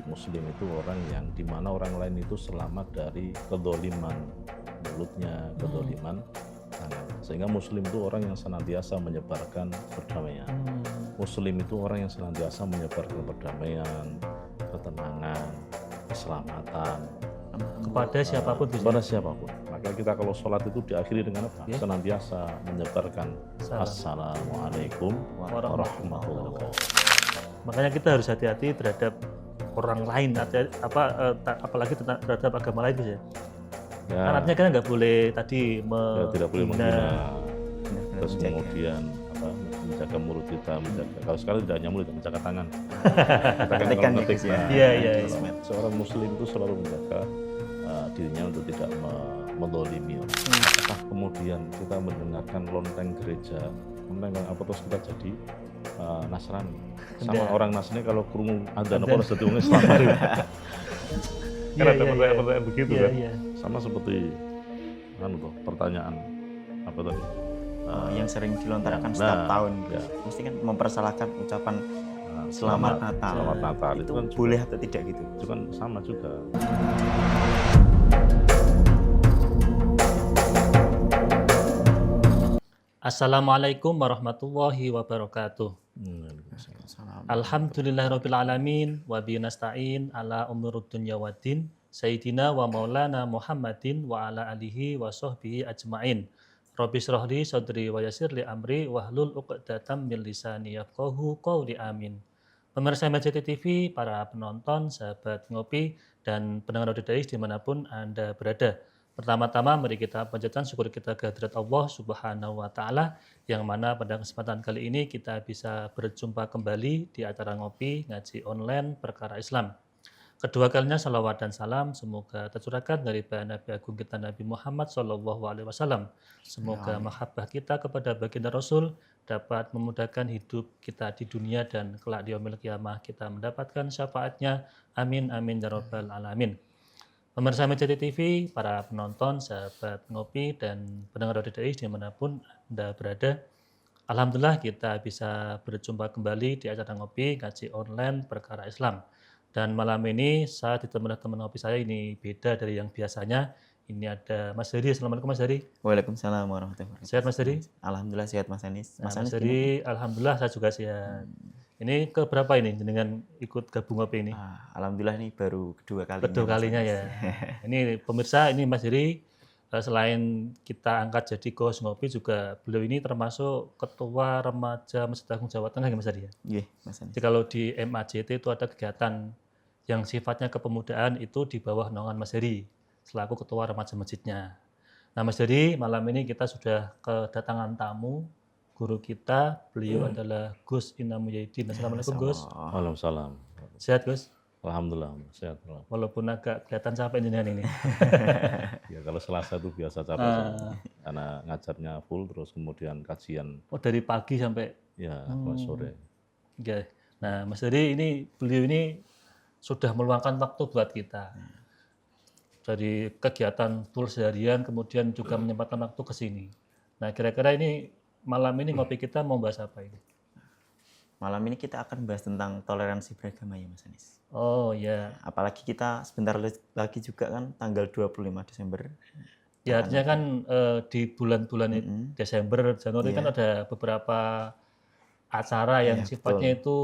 Muslim itu orang yang dimana orang lain itu selamat dari kedoliman mulutnya, kedoliman tangannya. Sehingga Muslim itu orang yang senantiasa menyebarkan perdamaian. Muslim itu orang yang senantiasa menyebarkan perdamaian, ketenangan, keselamatan kepada siapapun bisa. kepada siapapun. Maka kita kalau sholat itu diakhiri dengan apa? Ya. Senantiasa menyebarkan Salam. Assalamualaikum warahmatullahi wabarakatuh. Makanya kita harus hati-hati terhadap orang lain, apalagi terhadap agama lain Gus ya. Ya, Artinya kan nggak boleh tadi tidak boleh menghina, Benar-benar terus menjaga. kemudian menjaga mulut kita, kalau sekarang tidak hanya mulut, menjaga tangan. Kita kan Ketik kalau ya, ngetik, Gus, ya. nah, Iya, iya, kalau iya. seorang Muslim itu selalu menjaga dirinya untuk tidak mendolimi. Apakah kemudian kita mendengarkan lonteng gereja, lonteng apa terus kita jadi Nasrani? Sama Tidak. orang Nasrani kalau krungu adzan apa harus jadi orang Islam. Kan ada pertanyaan begitu Iya, kan? iya. Sama seperti pertanyaan apa tadi? Yang sering dilontarkan Nah, setiap tahun. ya. Mesti kan mempersalahkan ucapan Selamat Selamat Natal. Selamat Natal itu kan juga- boleh atau tidak gitu? itu kan sama juga. Assalamualaikum warahmatullahi wabarakatuh. Alhamdulillahirabbil alamin wa bihi nasta'in ala umurud dunya waddin. Sayyidina wa maulana Muhammadin wa ala alihi wa sahbihi ajmain. Rabbi shrah li sadri wa yassir li amri wahlul 'uqdatam min lisani yafqahu qawli amin. Pemirsa MCT TV, para penonton, sahabat ngopi, dan pendengar audio Dais dimanapun Anda berada. Pertama-tama mari kita panjatkan syukur kita kehadirat Allah Subhanahu wa Ta'ala, yang mana pada kesempatan kali ini kita bisa berjumpa kembali di acara ngopi ngaji online perkara Islam. Kedua kalinya salawat dan salam semoga tercurahkan dari Nabi Agung kita Nabi Muhammad SAW. Semoga mahabbah kita kepada baginda Rasul dapat memudahkan hidup kita di dunia dan kelak di yaumil qiyamah kita mendapatkan syafaatnya. Amin amin ya rabbal alamin. Pemirsa MCT TV, para penonton, sahabat ngopi, dan pendengar audio Dais dimanapun Anda berada. Alhamdulillah kita bisa berjumpa kembali di acara ngopi ngaji online perkara Islam. Dan malam ini saya ditemani teman ngopi saya ini beda dari yang biasanya. Ini ada Mas Heri. Assalamualaikum Mas Heri. Waalaikumsalam warahmatullahi wabarakatuh. Sehat Mas Heri? Alhamdulillah sehat Mas Anis. Nah, Mas Mas Anis Heri, alhamdulillah saya juga sehat. Ini keberapa ini dengan ikut gabung ngopi ini? Alhamdulillah ini baru kedua kalinya. Kedua Mas kalinya Anis. ya. Ini pemirsa, ini Mas Heri selain kita angkat jadi host ngopi juga beliau ini termasuk Ketua Remaja Masjid Agung Jawa Tengah ya Mas Heri ya. Iya, Mas Anis. Jadi kalau di MAJT itu ada kegiatan yang sifatnya kepemudaan itu di bawah naungan Mas Heri selaku Ketua Remaja Masjidnya. Nah Mas Heri, malam ini kita sudah kedatangan tamu guru kita, beliau adalah Gus Inam Muhyiddin. Assalamualaikum Gus. Waalaikumsalam. Sehat Gus? Alhamdulillah sehat. Walaupun agak kelihatan capek jenengan ini. Ya kalau Selasa itu biasa capek karena ngajarnya full terus kemudian kajian Oh dari pagi sampai ya sampai sore. ya. Nah Mas Heri ini beliau ini sudah meluangkan waktu buat kita. Dari kegiatan full seharian kemudian juga menyempatkan waktu ke sini. Nah kira-kira ini malam ini ngopi kita mau bahas apa ini? Malam ini kita akan bahas tentang toleransi beragama ya Mas Anis. Oh ya, Apalagi kita sebentar lagi juga kan tanggal 25 Desember. ya artinya kan di bulan-bulan Desember, Januari kan ada beberapa acara yang Iya, sifatnya itu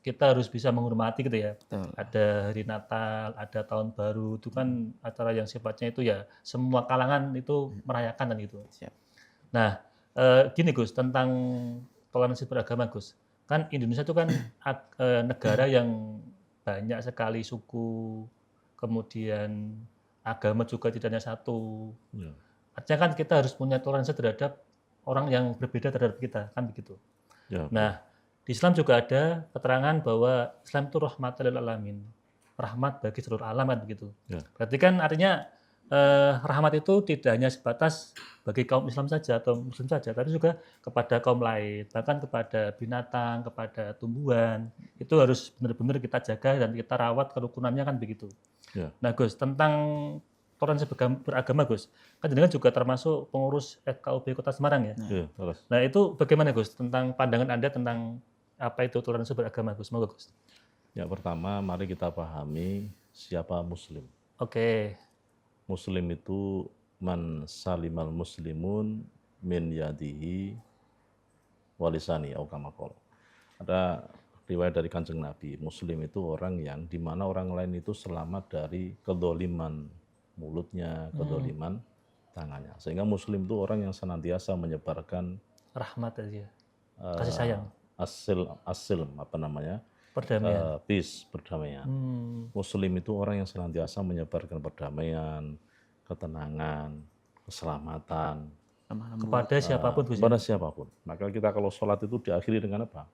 kita harus bisa menghormati gitu ya. Betul. Ada hari Natal, ada tahun baru, itu kan acara yang sifatnya itu ya semua kalangan itu merayakan kan gitu. Siap. Nah, gini Gus, tentang toleransi beragama Gus. Kan Indonesia itu kan negara yang banyak sekali suku, kemudian agama juga tidak hanya satu. Ya. Artinya kan kita harus punya toleransi terhadap orang yang berbeda terhadap kita, kan begitu. Ya. Nah, di Islam juga ada keterangan bahwa Islam itu rahmatan lil alamin. Rahmat bagi seluruh alam kan begitu. Ya. Berarti kan artinya rahmat itu tidak hanya sebatas bagi kaum Islam saja atau Muslim saja, tapi juga kepada kaum lain, bahkan kepada binatang, kepada tumbuhan. Itu harus benar-benar kita jaga dan kita rawat kerukunannya kan begitu. Ya. Nah Gus, tentang toleransi beragama Gus, kan jenengan juga termasuk pengurus FKUB Kota Semarang ya. Ya, terus. Nah itu bagaimana Gus tentang pandangan Anda tentang apa itu toleransi beragama Gus? Monggo Gus. Yang pertama, mari kita pahami siapa Muslim. Oke. Muslim itu man salimal muslimun min yadihi walisani au kama qala. Ada riwayat dari Kanjeng Nabi, Muslim itu orang yang dimana orang lain itu selamat dari kedoliman mulutnya, kedoliman tangannya. Sehingga Muslim itu orang yang senantiasa menyebarkan Rahmat aja. Kasih sayang. asil apa namanya, Perdamaian. peace, perdamaian. Muslim itu orang yang senantiasa menyebarkan perdamaian, ketenangan, keselamatan Kepada siapapun Gus. kepada siapapun. Maka kita kalau sholat itu diakhiri dengan apa?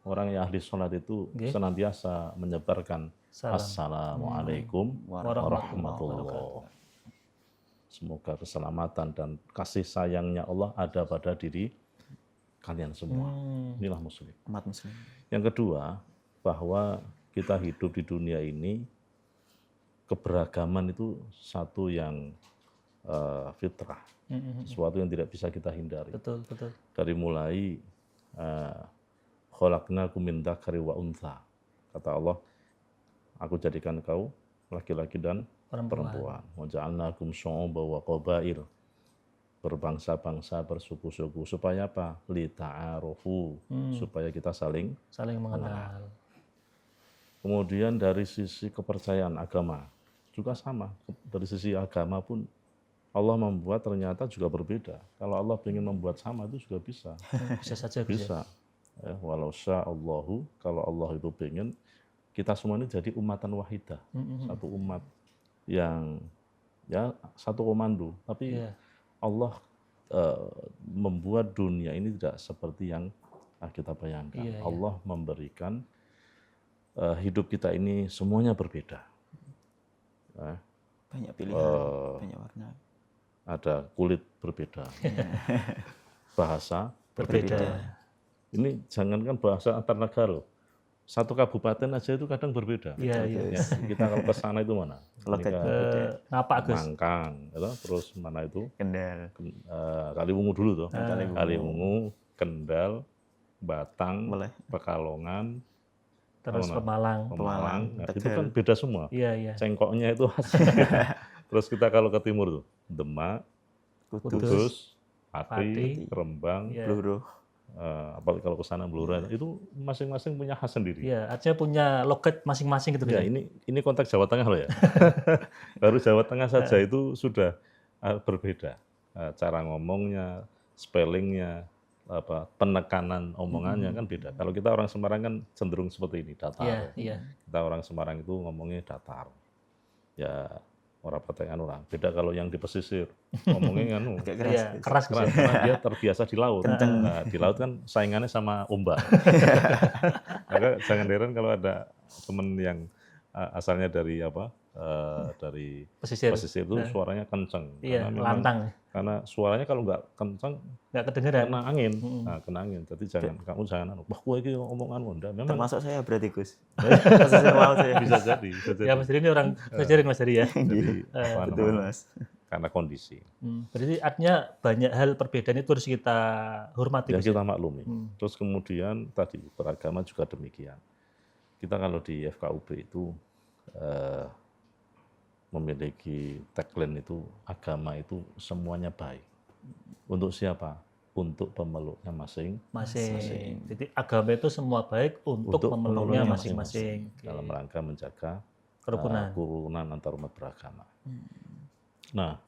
Orang yang ahli sholat itu senantiasa menyebarkan Salam. Assalamualaikum warahmatullahi. Semoga keselamatan dan kasih sayangnya Allah ada pada diri kalian semua. Inilah Muslim. Umat Muslim. Yang kedua, bahwa kita hidup di dunia ini, keberagaman itu satu yang fitrah, sesuatu yang tidak bisa kita hindari. Betul, betul. Dari mulai khalaqnakum min dzakari wa untha. Kata Allah, aku jadikan kau laki-laki dan perempuan. Wa ja'alnakum syu'uban wa qabail. Berbangsa-bangsa, bersuku-suku, supaya apa? Li ta'arufu, supaya kita saling mengenal. Kemudian dari sisi kepercayaan agama juga sama. Dari sisi agama pun Allah membuat ternyata juga berbeda. Kalau Allah ingin membuat sama itu juga bisa. Bisa saja Bisa. Ya, walau sya'allahu, kalau Allah itu pengen kita semua ini jadi umatan wahidah. Satu umat yang ya satu komando. Tapi Allah membuat dunia ini tidak seperti yang kita bayangkan. Allah memberikan hidup kita ini semuanya berbeda. Banyak pilihan, banyak warna. Ada kulit berbeda, bahasa berbeda. Ini jangankan bahasa antar negara, satu kabupaten aja itu kadang berbeda. Iya. Ya, kita kalau ke sana itu mana? Ngapak Gus. Mangkang, ya, terus mana itu? Kendal. Kaliwungu dulu tuh. Kaliwungu, Kendal, Batang, Pekalongan, terus Pemalang. Nah, itu kan beda semua. Iya. Cengkoknya itu khas. Terus kita kalau ke timur tuh, Demak, Kudus, Pati, Rembang, Bluro. Apalagi kalau ke sana Blora, itu masing-masing punya khas sendiri. Iya, artinya punya logat masing-masing gitu. Ya, ini konteks Jawa Tengah loh ya. Baru Jawa Tengah saja itu sudah berbeda. Cara ngomongnya, spellingnya, penekanan omongannya kan beda. Kalau kita orang Semarang kan cenderung seperti ini, datar. Iya. Kita orang Semarang itu ngomongnya datar. Ya, orang pertanyaan orang. Beda kalau yang di pesisir, ngomongnya agak keras. Karena dia terbiasa di laut. Nah, di laut kan saingannya sama ombak. Maka jangan heran kalau ada teman yang asalnya dari dari pesisir itu suaranya kenceng. Iya, lantang. Karena suaranya kalau nggak kenceng nggak kedengeran. Kena angin. Kena angin. Jadi kamu jangan wah gue ini omongan Honda. Memang termasuk saya berarti Gus. Pesisir laut saya. Bisa jadi. Ya Mas Diri ini orang pesisir Mas Diri ya. Jadi betul Mas. Karena kondisi. Berarti artinya banyak hal perbedaan itu harus kita hormati. Ya kita maklumi. Terus kemudian tadi beragama juga demikian. Kita kalau di FKUB itu memiliki tagline itu agama itu semuanya baik. Untuk siapa? Untuk pemeluknya masing-masing. Jadi agama itu semua baik untuk pemeluknya masing-masing. Dalam rangka menjaga kerukunan antar umat beragama. Nah,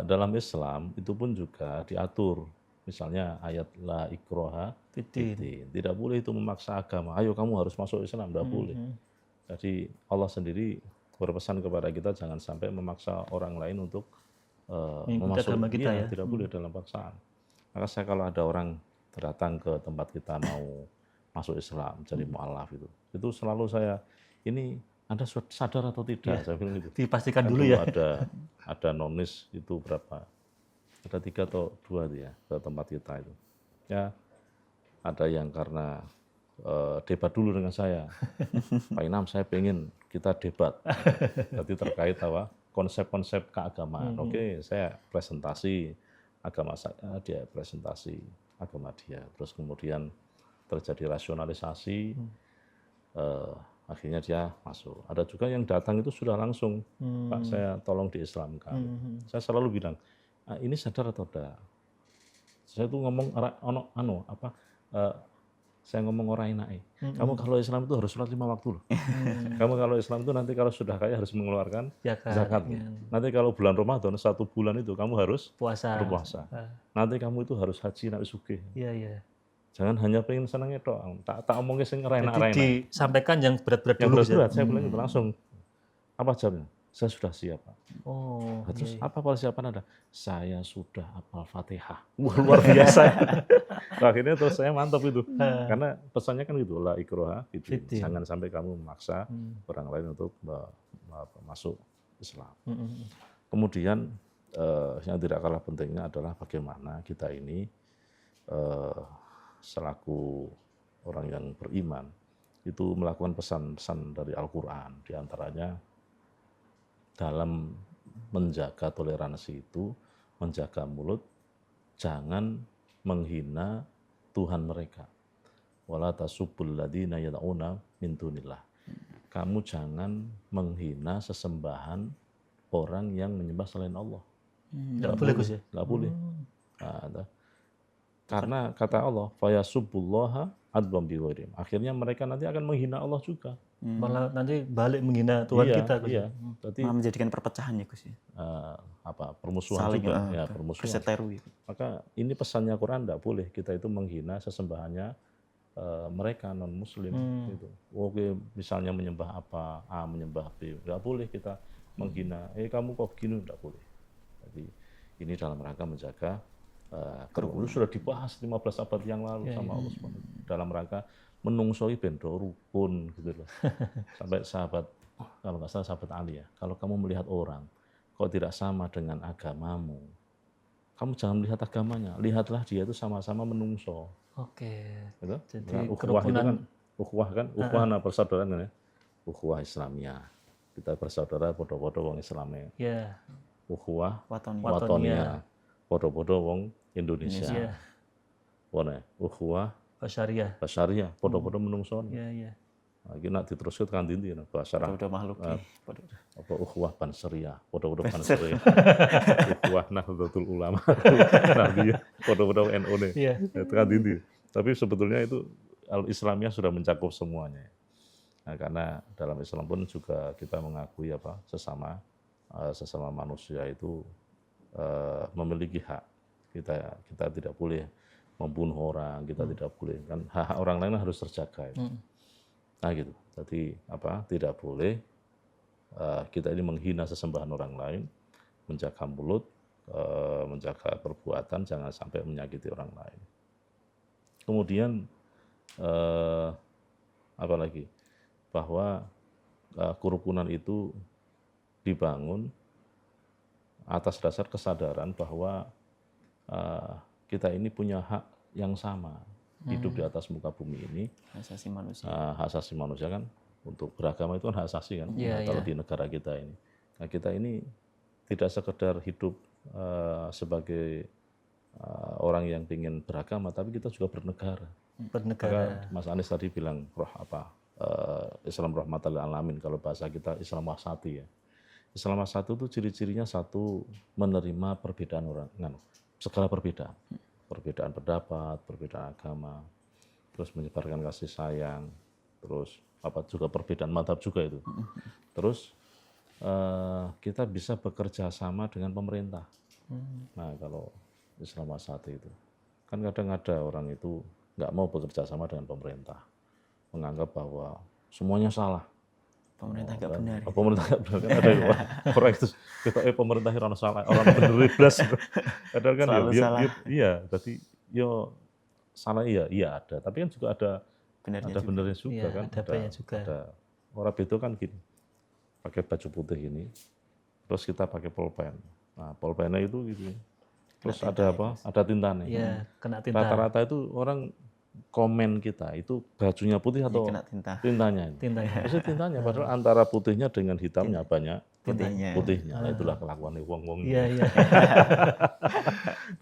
dalam Islam itu pun juga diatur. Misalnya ayat la ikraha fiddin. Tidak boleh itu memaksa agama. Ayo kamu harus masuk Islam, tidak boleh. Jadi Allah sendiri berpesan kepada kita jangan sampai memaksa orang lain untuk memasuki agama kita ya. Tidak boleh dalam paksaan. Maka saya kalau ada orang datang ke tempat kita mau masuk Islam jadi mu'alaf itu selalu saya ini Anda sadar atau tidak? Saya bilang gitu. Dipastikan dulu ya. Ada nonis itu berapa? Ada 3 atau 2 dia ke tempat kita itu. Ya ada yang karena debat dulu dengan saya. Pak Inam, saya pengen kita debat. Jadi terkait konsep-konsep keagamaan. Oke, saya presentasi agama saya, dia presentasi agama dia. Terus kemudian terjadi rasionalisasi. Akhirnya dia masuk. Ada juga yang datang itu sudah langsung, Pak saya tolong diislamkan. Saya selalu bilang, ini sadar atau tidak? Saya tuh ngomong saya ngomong orang enak. Kamu kalau Islam itu harus sholat 5 waktu loh. Kamu kalau Islam itu nanti kalau sudah kaya harus mengeluarkan zakat. Nanti kalau bulan Ramadan 1 bulan itu kamu harus berpuasa. Nanti kamu itu harus haji nak sugih. Iya. Jangan hanya pengen senangnya tok. Tak omongnya sing enak-enak. Disampaikan yang berat-berat Yang dulu. berat-berat, saya bilang itu langsung. Apa jawabnya? Saya sudah siap, Pak. Terus apa persiapan Anda? Saya sudah hafal Fatihah. Wah, luar biasa. Akhirnya terus saya mantap itu. Karena pesannya kan gitu, la ikroha gitu. Jangan sampai kamu memaksa orang lain untuk masuk Islam. Kemudian yang tidak kalah pentingnya adalah bagaimana kita ini selaku orang yang beriman itu melakukan pesan-pesan dari Al-Quran. Di antaranya dalam menjaga toleransi itu, menjaga mulut, jangan menghina Tuhan mereka. Wala tasubbul ladzina yad'una min dunillah. Kamu jangan menghina sesembahan orang yang menyembah selain Allah. Nggak boleh, Gus ya? Nggak boleh. Nah, karena kata Allah, fayasubbullaha adbam bighairim. Akhirnya mereka nanti akan menghina Allah juga. Malah nanti balik menghina Tuhan kita, Gus. Iya. Berarti Malah menjadikan perpecahan ya Gus ya. Permusuhan Saling juga, ya permusuhan. berseteru. Maka ini pesannya Quran, tidak boleh kita itu menghina sesembahannya mereka non Muslim. Gitu. Oke, misalnya menyembah apa, A menyembah B, tidak boleh kita menghina. Kamu kok begini, tidak boleh. Jadi ini dalam rangka menjaga kerukunan. Sudah dibahas 15 abad yang lalu sama Allah SWT. Dalam rangka menungsoi bendo rukun gitu loh. Sampai sahabat, kalau nggak salah sahabat Ali ya, kalau kamu melihat orang kok tidak sama dengan agamamu, kamu jangan melihat agamanya, lihatlah dia itu sama-sama menungso. Oke. Gitu? Jadi Nah, ukhuwah itu kerukunan kan, ukhuwah persaudaraan kan ya, ukhuwah Islamiyah. Kita bersaudara podo-podo wong Islamnya. ya, Ukhuwah Watonia. Watonia, podo-podo wong Indonesia. ya, Wone, ukhuwah Basyariah. Basyariah, podo-podo menungso. Ya. Nah, iki nak diteruskan kan dinti nah, basyarah Udah makhluk nih. apa ukhuwah Bansariah, podo-podo Bansariah. Ukhuwah Nahdlatul Ulama. Nah, dia podo-podo NU nih. Iya. Itu kan dinti. Tapi sebetulnya itu Al-Islamiyah sudah mencakup semuanya. Nah, karena dalam Islam pun juga kita mengakui sesama manusia itu memiliki hak. Kita tidak boleh membunuh orang, kita tidak boleh kan hak orang lain harus terjaga. Nah gitu. Jadi tidak boleh kita ini menghina sesembahan orang lain, menjaga mulut, menjaga perbuatan, jangan sampai menyakiti orang lain. Kemudian apalagi bahwa kerukunan itu dibangun atas dasar kesadaran bahwa kita ini punya hak yang sama hidup di atas muka bumi ini. Hak asasi manusia. Hak asasi manusia kan untuk beragama itu kan hak asasi kan. Kalau di negara kita ini, nah kita ini tidak sekedar hidup sebagai orang yang ingin beragama, tapi kita juga bernegara. Maka Mas Anies tadi bilang Islam rahmatan lil alamin, kalau bahasa kita Islam wasati ya. Islam wasati itu ciri-cirinya satu, menerima perbedaan orang, segala perbedaan pendapat, perbedaan agama, terus menyebarkan kasih sayang, terus juga perbedaan mazhab juga itu. Terus kita bisa bekerja sama dengan pemerintah. Nah kalau Islam wasati itu kan kadang ada orang itu nggak mau bekerja sama dengan pemerintah, menganggap bahwa semuanya salah. Pemerintah nggak benar. Pemerintah nggak benar kan ada orang itu kita pemerintah orang salah, orang benar iblis. Padahal kan iya, jadi salah iya ada, tapi kan juga ada benernya juga kan. Ada orang itu kan gini, pakai baju putih ini, terus kita pakai pulpen. Nah pulpennya itu gitu, terus ada tintanya. Iya, kena tinta. Rata-rata itu orang komen kita itu bajunya putih atau tintanya. Maksudnya tintanya, padahal antara putihnya dengan hitamnya banyak putihnya. Nah, itulah kelakuan wong-wong. Iya.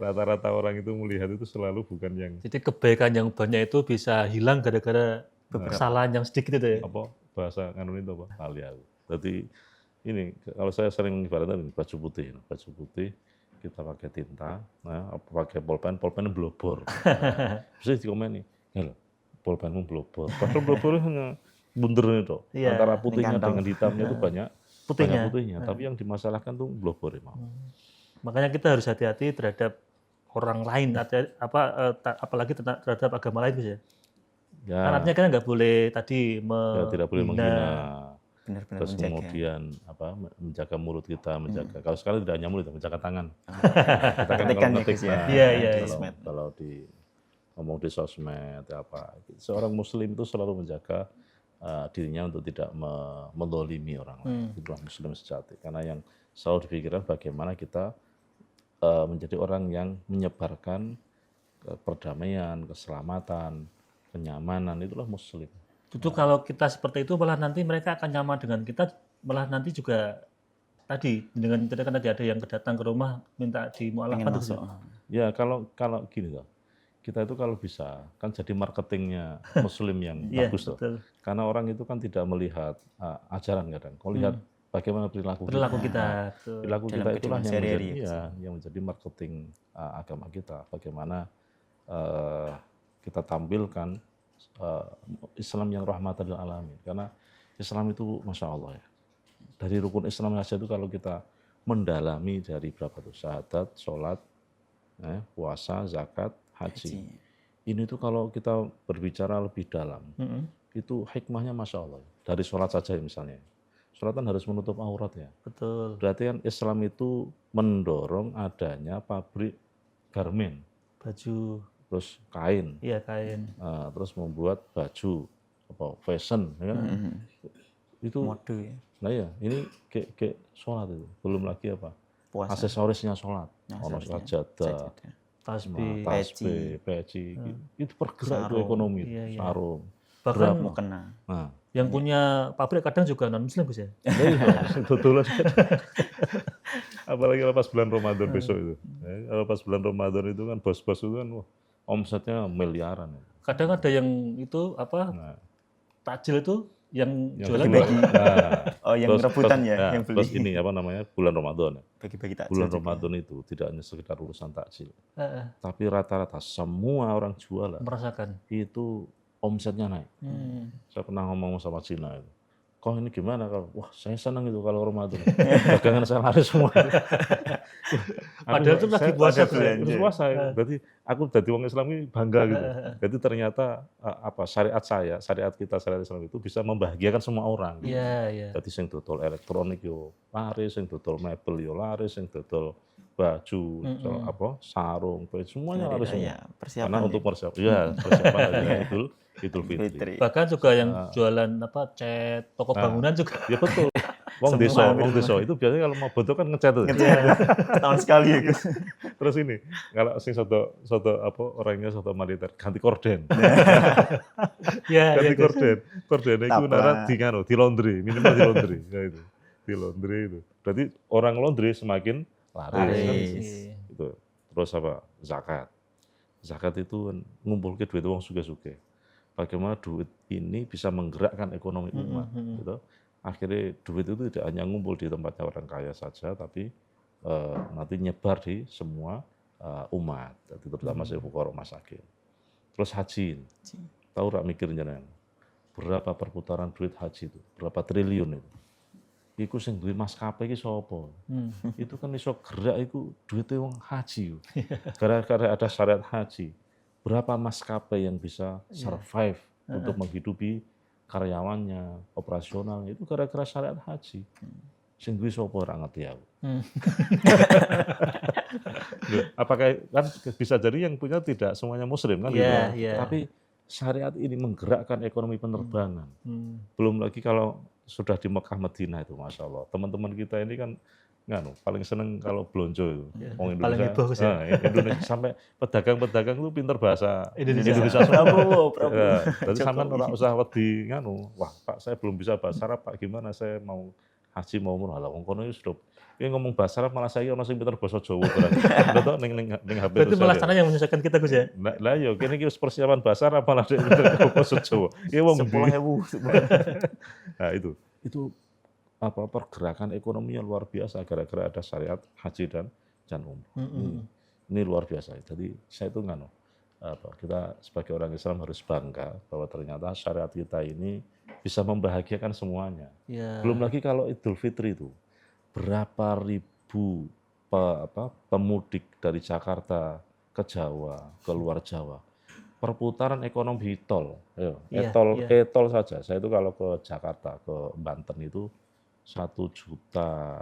Rata-rata orang itu melihat itu selalu bukan yang. Jadi kebaikan yang banyak itu bisa hilang gara-gara kesalahan yang sedikit itu ya. bahasa nganu itu apa? Lali aku. Jadi ini kalau saya sering mengibaratkan ini, baju putih kita pakai tinta, nah pakai pulpen blobor. Nah, terus dikomeni, ya loh, pulpenmu blobor. Padahal blobornya hanya bunder itu. Iya, Antara putihnya kantong. dengan hitamnya itu banyak Putihnya. putihnya. Tapi yang dimasalahkan tuh blobor emang. Makanya kita harus hati-hati terhadap orang lain, apalagi terhadap agama lain, Gus ya. Ya, Kan artinya kita nggak boleh tadi ya tidak boleh menghina. Benar-benar Terus menjaga. kemudian menjaga mulut kita, kalau sekali tidak hanya mulut, menjaga tangan. Kita kan Ketikan kalau ya, ngetik, Gus, ya. Iya, iya, Di iya. sosmed. kalau di ngomong di sosmed apa, seorang muslim itu selalu menjaga dirinya untuk tidak mendolimi orang lain. Itulah muslim sejati. Karena yang selalu dipikirkan bagaimana kita menjadi orang yang menyebarkan perdamaian, keselamatan, kenyamanan, itulah muslim. Itu kalau kita seperti itu malah nanti mereka akan nyaman dengan kita, malah nanti juga tadi dengan ceritakan tadi ada yang datang ke rumah minta Pengen dimualafkan masuk. Ya kalau gini loh, kita itu kalau bisa kan jadi marketingnya muslim yang Iya, bagus loh. betul. Karena orang itu kan tidak melihat ajaran kadang, kalau lihat bagaimana perilaku Kita. Betul. Perilaku Dalam kita itulah kehidupan yang sehari-hari, menjadi, yang menjadi marketing agama kita. Bagaimana kita tampilkan Islam yang rahmatan lil alamin. Karena Islam itu masya Allah ya. Dari rukun Islam saja itu kalau kita mendalami dari berapa tuh syahadat, sholat, puasa, zakat, haji. Ini tuh kalau kita berbicara lebih dalam, itu hikmahnya masya Allah. Dari sholat saja misalnya. Sholat kan harus menutup aurat ya. Betul. Berarti kan Islam itu mendorong adanya pabrik garmen, Baju, terus kain, iya kain. terus membuat baju, fashion, ya kan? Itu, Mode ya. nah ya, ini kayak sholat itu, belum lagi apa? Puasa. Aksesorisnya sholat, ono Aksesorisnya. sajadah, Tasbih. tasbih, peci, itu bergerak itu ekonomi, Iya, iya. sarung. Bahkan Mukena. Nah, yang punya pabrik kadang juga non muslim Gus ya. betulan. Apalagi lepas bulan Ramadan besok itu. Kalau pas bulan Ramadan itu kan bos-bos itu kan wah, omsetnya miliaran. Kadang ada yang itu apa Nah, takjil itu yang jualan kedua, nah, Oh, yang rebutan ya, nah, yang beli. terus ini apa namanya bulan Ramadan. Bagi-bagi takjil Bulan juga. Ramadan itu tidak hanya sekedar urusan takjil, Heeh, tapi rata-rata semua orang jualan merasakan. itu omsetnya naik. Saya pernah ngomong sama Cina itu. Kok ini gimana kalau wah saya senang itu kalau Ramadan. Dagangan saya laris semua. Padahal itu lagi puasa tuh ya. Terus puasa. Berarti aku jadi orang Islam ini bangga gitu. Jadi ternyata syariat kita syariat Islam itu bisa membahagiakan semua orang. Gitu. Iya, iya. Jadi sing dodol elektronik yo laris, sing dodol mebel yo laris, sing dodol baju, sarung, semuanya laris semua. Ya, persiapan. Karena ya. untuk persiapan aja Idul Fitri. Fitri. Bahkan juga yang jualan apa cat toko bangunan juga. Ya betul. Wong desa itu biasanya kalau mau foto kan ngecat tuh. Tahun sekali ya, Gus. Terus ini kalau sing soto orangnya soto militer ganti korden. Iya, Ganti Gus. korden. Kordennya itu Tapa. nara di laundry, minimal di laundry. Ya itu. Di laundry itu. Berarti orang laundry semakin laris. Laris. Itu. Terus apa? Zakat. Zakat itu ngumpulke duit wong suge-suge. Bagaimana duit ini bisa menggerakkan ekonomi umat, gitu. Akhirnya duit itu tidak hanya ngumpul di tempatnya orang kaya saja, tapi nanti nyebar di semua umat, jadi terutama fuqara masakin. Terus haji, tahu nggak mikir jenengan? Berapa perputaran duit haji itu? Berapa triliun itu? Iku sing duit maskapai iki sapa? Itu kan iso gerak iku duite wong haji. Gara-gara ada syariat haji. Berapa maskapai yang bisa survive untuk menghidupi karyawannya, operasionalnya itu gara-gara syariat haji. Sing duwe sapa ora ngerti aku. Apakah kan bisa jadi yang punya tidak semuanya muslim kan Iya, gitu. iya. Tapi syariat ini menggerakkan ekonomi penerbangan. Belum lagi kalau sudah di Mekah Madinah itu Masya Allah. Teman-teman kita ini kan paling seneng kalau belonjo itu. Orang paling Indonesia, heboh ya. Indonesia sampai pedagang-pedagang itu pinter bahasa Indonesia. semua. Prabowo. Jadi sampean ora usah wedi wah Pak saya belum bisa bahasa Arab Pak gimana saya mau haji mau umroh lah wong kono wis ini ngomong bahasa Arab malah saya ono sing pinter basa Jawa berarti. Udah tau ning HP Berarti itu malah saya. sana yang menyusahkan kita Gus ya. Lah yo kene iki wis persiapan bahasa Arab malah dhek pinter basa Jawa. Ya wong ndi? 10.000. Nah itu apa pergerakan ekonominya luar biasa gara-gara ada syariat haji dan umroh. Ini luar biasa. Jadi saya itu kita sebagai orang Islam harus bangga bahwa ternyata syariat kita ini bisa membahagiakan semuanya. Ya. Belum lagi kalau Idul Fitri itu berapa ribu pemudik dari Jakarta ke Jawa, ke luar Jawa. Perputaran ekonomi tol, tol saja. Saya itu kalau ke Jakarta, ke Banten itu 1 juta.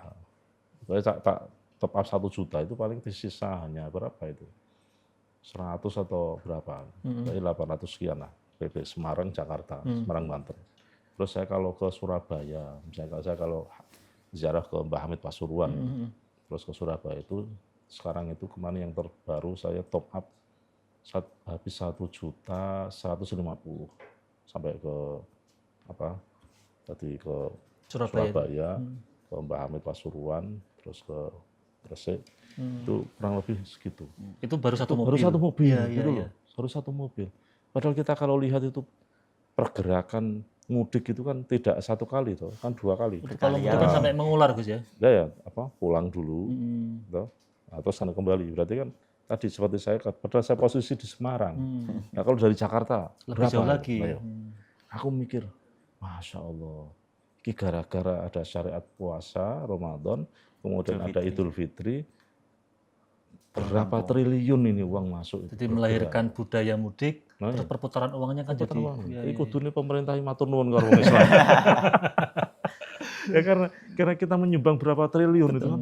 Saya tak top up 1 juta itu paling tersisa hanya berapa itu? 100 atau berapa? Jadi 800 sekian lah. PP Semarang, Jakarta, Semarang, Banten. Terus saya kalau ke Surabaya, misalnya saya kalau ziarah ke Mbah Hamid Pasuruan, terus ke Surabaya itu sekarang itu kemarin yang terbaru saya top up habis 1.150.000 sampai ke tadi ke Surabaya, ke Mbah Hamid Pasuruan, terus ke Gresik, itu kurang lebih segitu. Itu baru satu mobil. Baru satu mobil, Iya, gitu iya. loh. Baru satu mobil. Padahal kita kalau lihat itu pergerakan mudik itu kan tidak 1 kali toh, kan 2 kali. Kalau mudik kan sampai mengular Gus ya. Ya pulang dulu, toh, atau sana kembali. Berarti kan tadi seperti saya, padahal saya posisi di Semarang. Nah kalau dari Jakarta Lebih berapa jauh itu? lagi. Nah, ya. Aku mikir, Masya Allah, ini gara-gara ada syariat puasa Ramadan, kemudian ada Idul Fitri, berapa triliun ini uang masuk. Jadi melahirkan budaya mudik, terus perputaran uangnya kan jadi. Ini kudune pemerintah matur nuwun karo wong Islam. Ya karena kita menyumbang berapa triliun itu kan.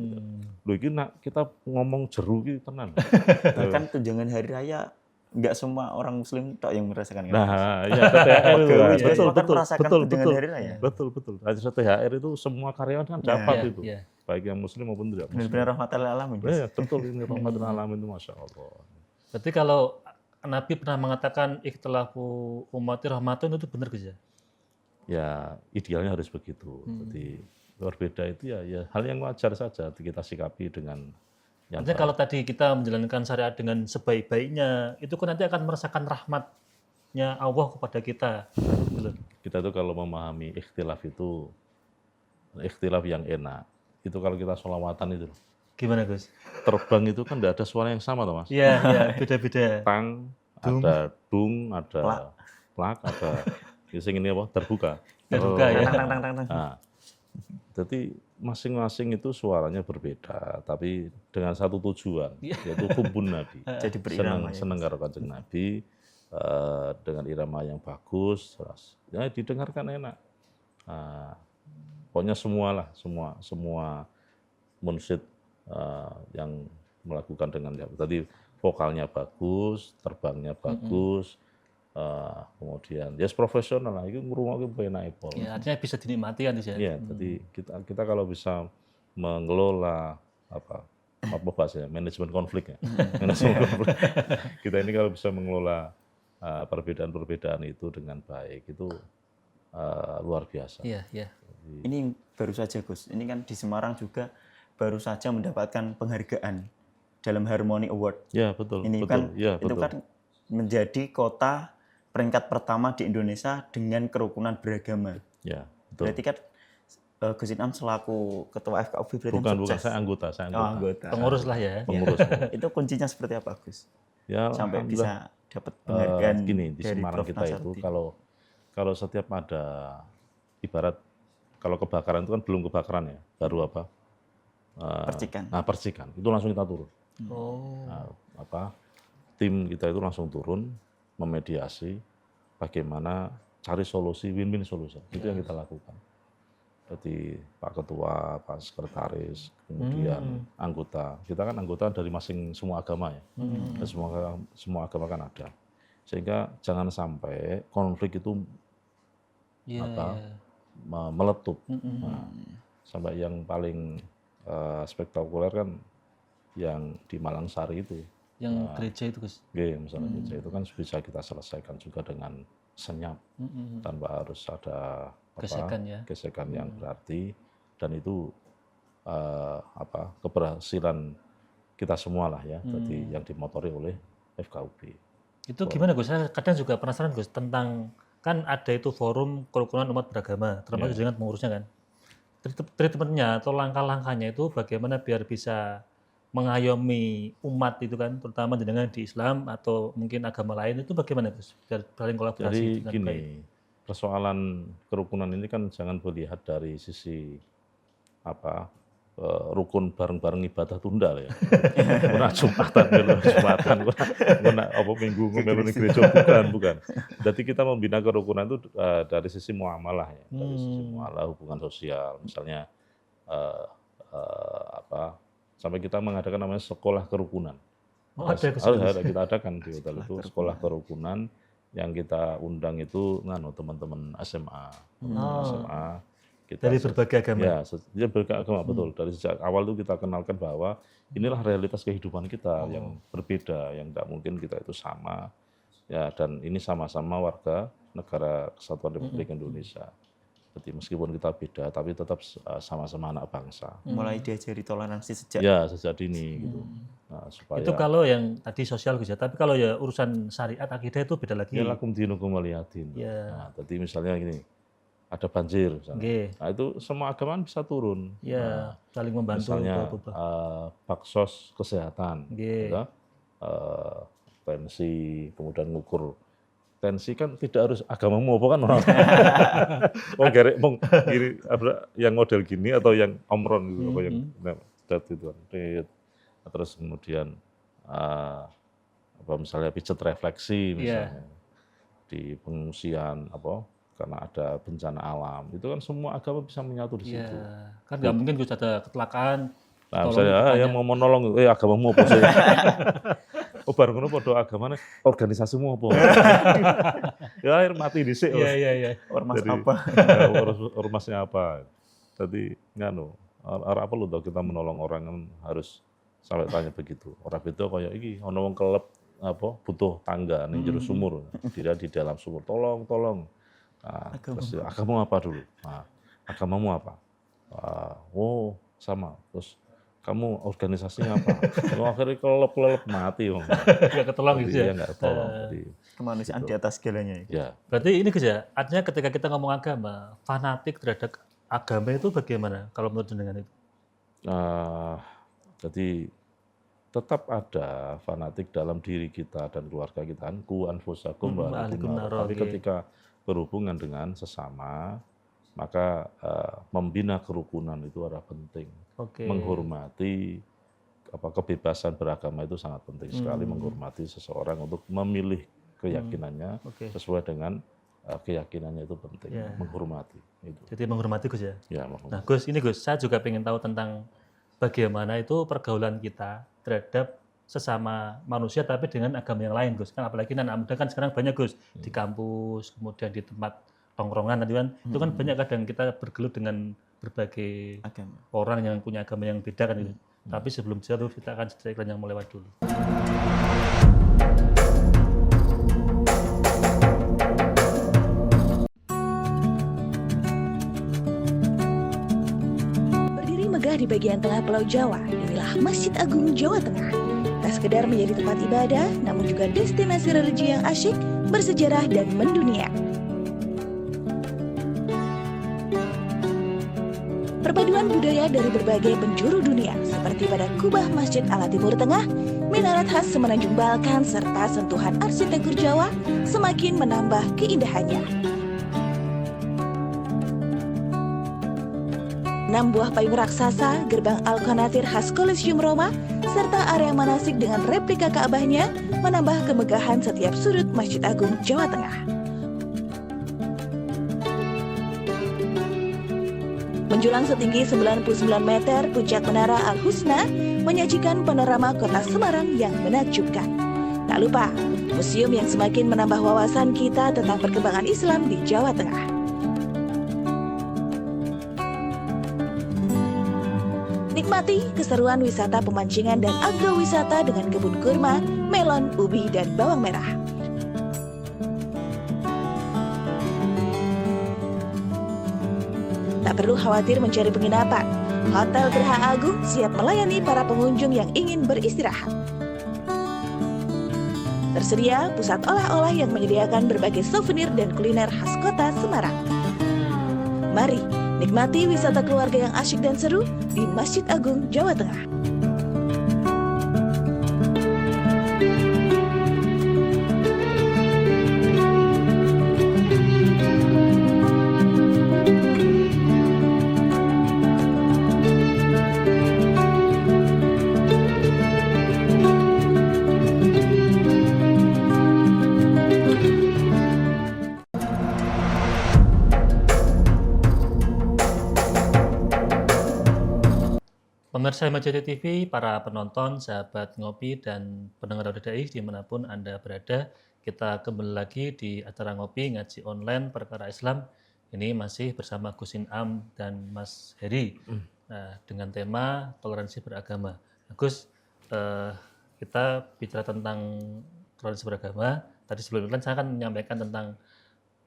Loh iki kita ngomong jeru iki tenan. Bahkan tunjangan hari raya nggak semua orang muslim tok yang merasakan. Nah, ya THR itu betul. Ada THR itu semua karyawan kan dapat itu. Baik yang muslim maupun tidak muslim. Benar-benar rahmatal alamin. Ya, betul ini rahmatul alamin itu Masya Allah. Berarti kalau Nabi pernah mengatakan ikhtilafu ummati rahmatun itu benar Gus ya? Ya, idealnya harus begitu. Jadi berbeda itu ya hal yang wajar saja kita sikapi dengan yang Artinya kalau tadi kita menjalankan syariat dengan sebaik-baiknya, itu kan nanti akan merasakan rahmatnya Allah kepada kita. Kita tuh kalau memahami ikhtilaf itu, ikhtilaf yang enak, itu kalau kita sholawatan itu. Gimana Gus? Terbang itu kan tidak ada suara yang sama toh Mas? Iya, beda-beda. Tang, ada dung, ada plak, ada ini apa? Terbuka ya. Nah, jadi masing-masing itu suaranya berbeda, tapi dengan satu tujuan, yaitu hubbun Nabi. Jadi berirama. Senang karo Kanjeng Nabi, dengan irama yang bagus, ya didengarkan enak. Pokoknya semua munsyid yang melakukan dengan tadi vokalnya bagus, terbangnya bagus. Kemudian profesional lah, itu ngrungokke penake pol. Ya, artinya bisa dinikmati kan ya. Iya, jadi kita kalau bisa mengelola apa bahasanya manajemen konflik ya. Manajemen konflik. Kita ini kalau bisa mengelola perbedaan-perbedaan itu dengan baik itu luar biasa. Iya. Ini baru saja Gus, ini kan di Semarang juga baru saja mendapatkan penghargaan dalam Harmony Award. Ya betul. Ini betul, kan ya, itu betul. kan menjadi kota peringkat pertama di Indonesia dengan kerukunan beragama. Ya, betul. Berarti kan Gus Inam selaku ketua FKUB berarti Bukan, sukses. saya anggota. Anggota. Pengurus lah ya. Pengurus. Itu kuncinya seperti apa Gus? Ya, sampai bisa dapat penghargaan gini di dari Semarang Prof. kita itu kalau setiap ada ibarat kalau kebakaran itu kan belum kebakaran ya, baru apa? Percikan. Percikan. Itu langsung kita turun. Tim kita itu langsung turun memediasi bagaimana cari solusi win-win solution. Itu yang kita lakukan. Jadi Pak Ketua, Pak Sekretaris, kemudian anggota. Kita kan anggota dari semua agama ya. Dan semua agama kan ada. Sehingga jangan sampai konflik itu meletup. Sampai yang paling spektakuler kan yang di Malang Sari itu. Yang gereja itu Gus? Iya, misalnya gereja itu kan bisa kita selesaikan juga dengan senyap. Tanpa harus ada gesekan ya. Gesekan yang berarti. dan itu keberhasilan kita semua lah ya, jadi yang dimotori oleh FKUB. Itu gimana Gus? Saya kadang juga penasaran Gus tentang kan ada itu forum kerukunan umat beragama, termasuk dengan pengurusnya kan. Treatmentnya atau langkah-langkahnya itu bagaimana biar bisa mengayomi umat itu kan, terutama dengan di Islam atau mungkin agama lain itu bagaimana Gus? Biar saling kolaborasi Jadi dengan gini, baik. persoalan kerukunan ini kan jangan melihat dari sisi rukun bareng-bareng ibadah tunda ya. Kena Jumatan, kena apa minggu melu ning gereja bukan. Jadi kita membina kerukunan itu dari sisi muamalah ya, dari sisi muamalah hubungan sosial. Misalnya sampai kita mengadakan namanya sekolah kerukunan. Ada Harus kita adakan di hotel itu sekolah kerukunan yang kita undang itu teman-teman SMA. SMA kita dari berbagai agama. Ya, berbagai agama betul. Dari sejak awal itu kita kenalkan bahwa inilah realitas kehidupan kita yang berbeda, yang tidak mungkin kita itu sama. Ya, dan ini sama-sama warga negara Kesatuan Republik Indonesia. Jadi meskipun kita beda, tapi tetap sama-sama anak bangsa. Mulai diajari toleransi sejak dini gitu. Nah, supaya Itu kalau yang tadi sosial Gus ya, tapi kalau ya urusan syariat akidah itu beda lagi. ya lakum dinukum waliyadin. Nah, jadi misalnya gini, ada banjir misalnya. Nah, itu semua agama bisa turun. Ya, saling membantu. Misalnya baksos kesehatan, ya, tensi, kemudian ngukur tensi kan tidak harus agamamu apa kan orang. Yang model gini atau yang omron gitu, apa yang itu. Terus kemudian misalnya pijet refleksi misalnya di pengungsian karena ada bencana alam, itu kan semua agama bisa menyatu di situ. Kan nggak mungkin Gus ada kecelakaan. Nah, misalnya yang mau menolong, agamamu apa sih? Bareng ngono padha agamane, organisasimu apa? Ya akhir mati dhisik. Iya. ormas Jadi, apa? Ormasnya apa? Jadi apa lu tau kita menolong orang kan harus sampai tanya begitu. Orang beda kayak iki ana wong kelep butuh tangga ning jero sumur. Tidak di dalam sumur. Tolong. Nah, terus agamamu apa dulu? Nah, agamamu apa? Sama. Terus kamu organisasinya apa? Akhirnya kelelep mati. Nggak ketolong gitu ya? Nggak ketolong. Kemanusiaan di atas segalanya. Ya. Berarti ini Gus ya, artinya ketika kita ngomong agama, fanatik terhadap agama itu bagaimana kalau menurut dengan itu? Jadi tetap ada fanatik dalam diri kita dan keluarga kita. Ku anfusakum wa ahlikum nar. Tapi ketika berhubungan dengan sesama, maka membina kerukunan itu adalah penting. Menghormati kebebasan beragama itu sangat penting sekali. Menghormati seseorang untuk memilih keyakinannya sesuai dengan keyakinannya itu penting. Menghormati. Itu. Jadi menghormati Gus ya? Ya, menghormati. Nah Gus, ini Gus, saya juga ingin tahu tentang bagaimana itu pergaulan kita terhadap sesama manusia tapi dengan agama yang lain Gus. Kan apalagi anak muda kan sekarang banyak Gus, di kampus, kemudian di tempat tongkrongan nanti kan, itu kan banyak kadang kita bergelut dengan berbagai orang yang punya agama yang beda kan gitu. Tapi sebelum jauh kita akan sedikit yang melewat dulu. Berdiri megah di bagian tengah Pulau Jawa, inilah Masjid Agung Jawa Tengah. Tak sekedar menjadi tempat ibadah, namun juga destinasi religi yang asyik, bersejarah dan mendunia. Perpaduan budaya dari berbagai penjuru dunia, seperti pada kubah Masjid ala Timur Tengah, minaret khas Semenanjung Balkan, serta sentuhan arsitektur Jawa, semakin menambah keindahannya. 6 buah payung raksasa, gerbang Al-Qanatir khas Kolosium Roma, serta area manasik dengan replika Ka'bahnya, menambah kemegahan setiap sudut Masjid Agung Jawa Tengah. Menjulang setinggi 99 meter, puncak Menara Al-Husna menyajikan panorama kota Semarang yang menakjubkan. Tak lupa, museum yang semakin menambah wawasan kita tentang perkembangan Islam di Jawa Tengah. Nikmati keseruan wisata pemancingan dan agrowisata dengan kebun kurma, melon, ubi, dan bawang merah. Tak Tak perlu khawatir mencari penginapan. Hotel Geraha Agung siap melayani para pengunjung yang ingin beristirahat. Tersedia pusat olah-olah yang menyediakan berbagai souvenir dan kuliner khas kota Semarang. Mari nikmati wisata keluarga yang asyik dan seru di Masjid Agung, Jawa Tengah. Pemirsa Majati TV, para penonton, sahabat ngopi, dan pendengar Audio Dai dimanapun Anda berada, kita kembali lagi di acara ngopi ngaji online perkara Islam. Ini masih bersama Gus Inam dan Mas Heri. Nah, dengan tema toleransi beragama. Nah, Gus, kita bicara tentang toleransi beragama. Tadi sebelum iklan saya akan menyampaikan tentang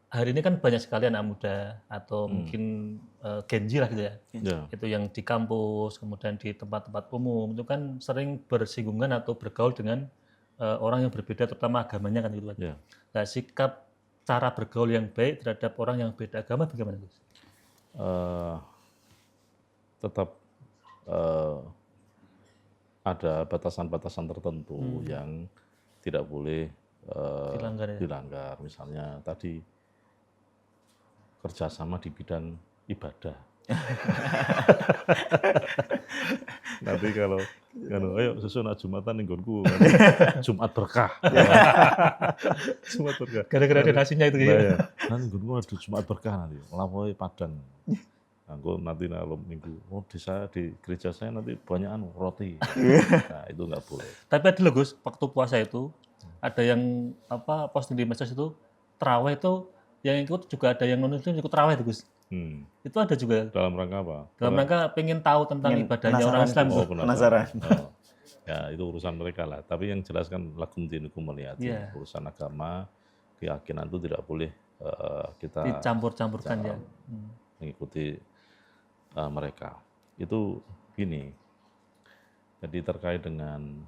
hari ini kan banyak sekali anak muda atau mungkin Gen Z lah gitu ya. Ya. Itu yang di kampus, kemudian di tempat-tempat umum itu kan sering bersinggungan atau bergaul dengan orang yang berbeda, terutama agamanya kan gitu kan. Ya. Nah, sikap cara bergaul yang baik terhadap orang yang beda agama bagaimana, Gus? Tetap ada batasan-batasan tertentu yang tidak boleh Dilanggar ya? dilanggar. Misalnya tadi kerjasama di bidang ibadah. Nanti kalau ayo susun Jumatan ning nggonku. Jumat berkah. Jumat berkah. Gara-gara ada nasinya itu Nah, ya. ya. Nanti nggonku ada Jumat berkah nanti. Nglampahi Padang. Aku nanti malam minggu, di gereja saya nanti banyak roti. Nah, itu nggak boleh. Tapi ada loh Gus, waktu puasa itu ada yang posting di medsos itu terawih itu yang ikut juga ada yang non-muslim ikut terawih itu Gus. Itu ada juga. Dalam rangka apa? Dalam rangka pengen tahu tentang Pengen ibadahnya orang Islam. Oh, Penasaran. Oh. Ya, itu urusan mereka lah. Tapi yang jelas kan lakum dinukum waliyadin. Iya. Urusan agama, keyakinan itu tidak boleh kita Dicampur-campurkan ya. mengikuti mereka. Itu gini. Jadi terkait dengan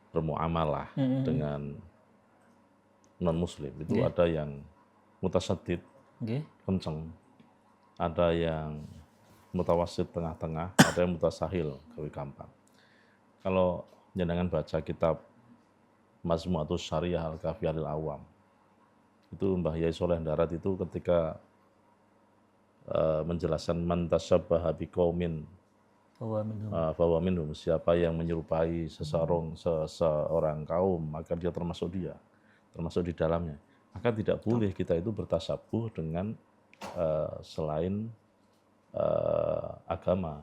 bermuamalah dengan non-muslim itu ada yang mutasaddid, kenceng, ada yang mutawasid tengah-tengah, ada yang mutasahil, gawe gampang. Kalau jenengan baca kitab Majmu'atus Syariah Al-Kafiyah lil Awam, itu Mbah Yai Soleh Darat itu ketika menjelaskan man tasyabbaha biqaumin bahwa minhum, siapa yang menyerupai seseorang kaum, maka dia termasuk di dalamnya. Maka tidak boleh kita itu bertasabuh dengan selain agama.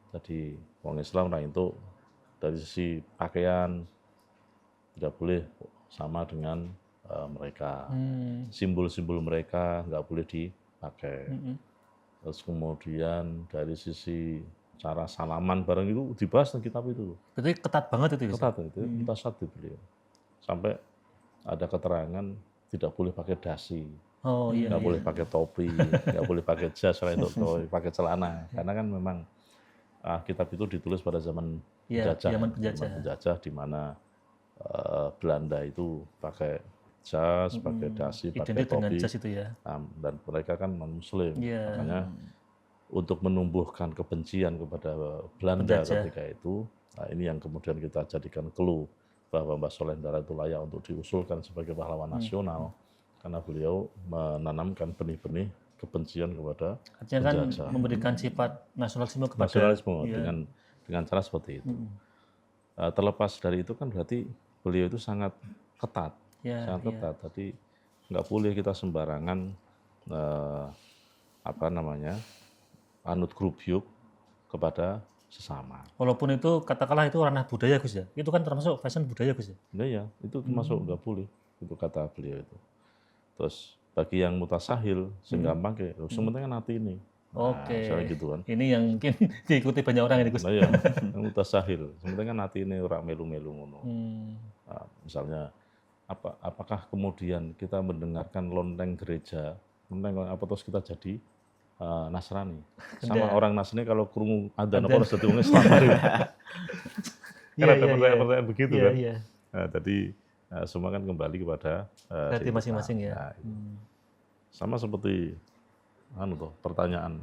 Jadi orang Islam itu dari sisi pakaian tidak boleh sama dengan mereka. Simbol-simbol mereka nggak boleh dipakai. Terus kemudian dari sisi cara salaman bareng itu dibahas dalam kitab itu. Berarti ketat banget itu. Ketat itu, mutasaddid beliau. Sampai ada keterangan tidak boleh pakai dasi, nggak boleh pakai topi, nggak boleh pakai jas, selain itu pakai celana. Karena kan memang kitab itu ditulis pada zaman penjajah, di mana Belanda itu pakai jas, pakai dasi, pakai topi, jas itu ya. Dan mereka kan non-muslim, makanya untuk menumbuhkan kebencian kepada Belanda ketika itu, ini yang kemudian kita jadikan clue bahwa Mbah Soleh Darat itu layak untuk diusulkan sebagai pahlawan nasional karena beliau menanamkan benih-benih kebencian kepada artinya penjajah. Kan memberikan sifat nasionalisme kepada dengan cara seperti itu. Terlepas dari itu kan berarti beliau itu sangat ketat, Tadi nggak boleh kita sembarangan anut grup yuk kepada sesama. Walaupun itu katakanlah itu ranah budaya Gus ya, itu kan termasuk fashion budaya Gus ya? Iya, itu termasuk nggak boleh, itu kata beliau itu. Terus bagi yang mutasahil, segampang kayak, sementing kan hati ini. Misalnya gitu kan. Ini yang mungkin diikuti banyak orang ini Gus. Nah, iya, yang mutasahil, sementing kan hati ini orang melu-melu ngono. Misalnya apakah kemudian kita mendengarkan lonteng gereja apa terus kita jadi Nasrani. Sama Enggak. orang Nasrani kalau krungu adzan apa harus jadi wong Islam. Kan ada pertanyaan begitu Iya, kan. iya. Nah, tadi semua kan kembali kepada Berarti diri kita. masing-masing ya. Nah, itu. Sama seperti pertanyaan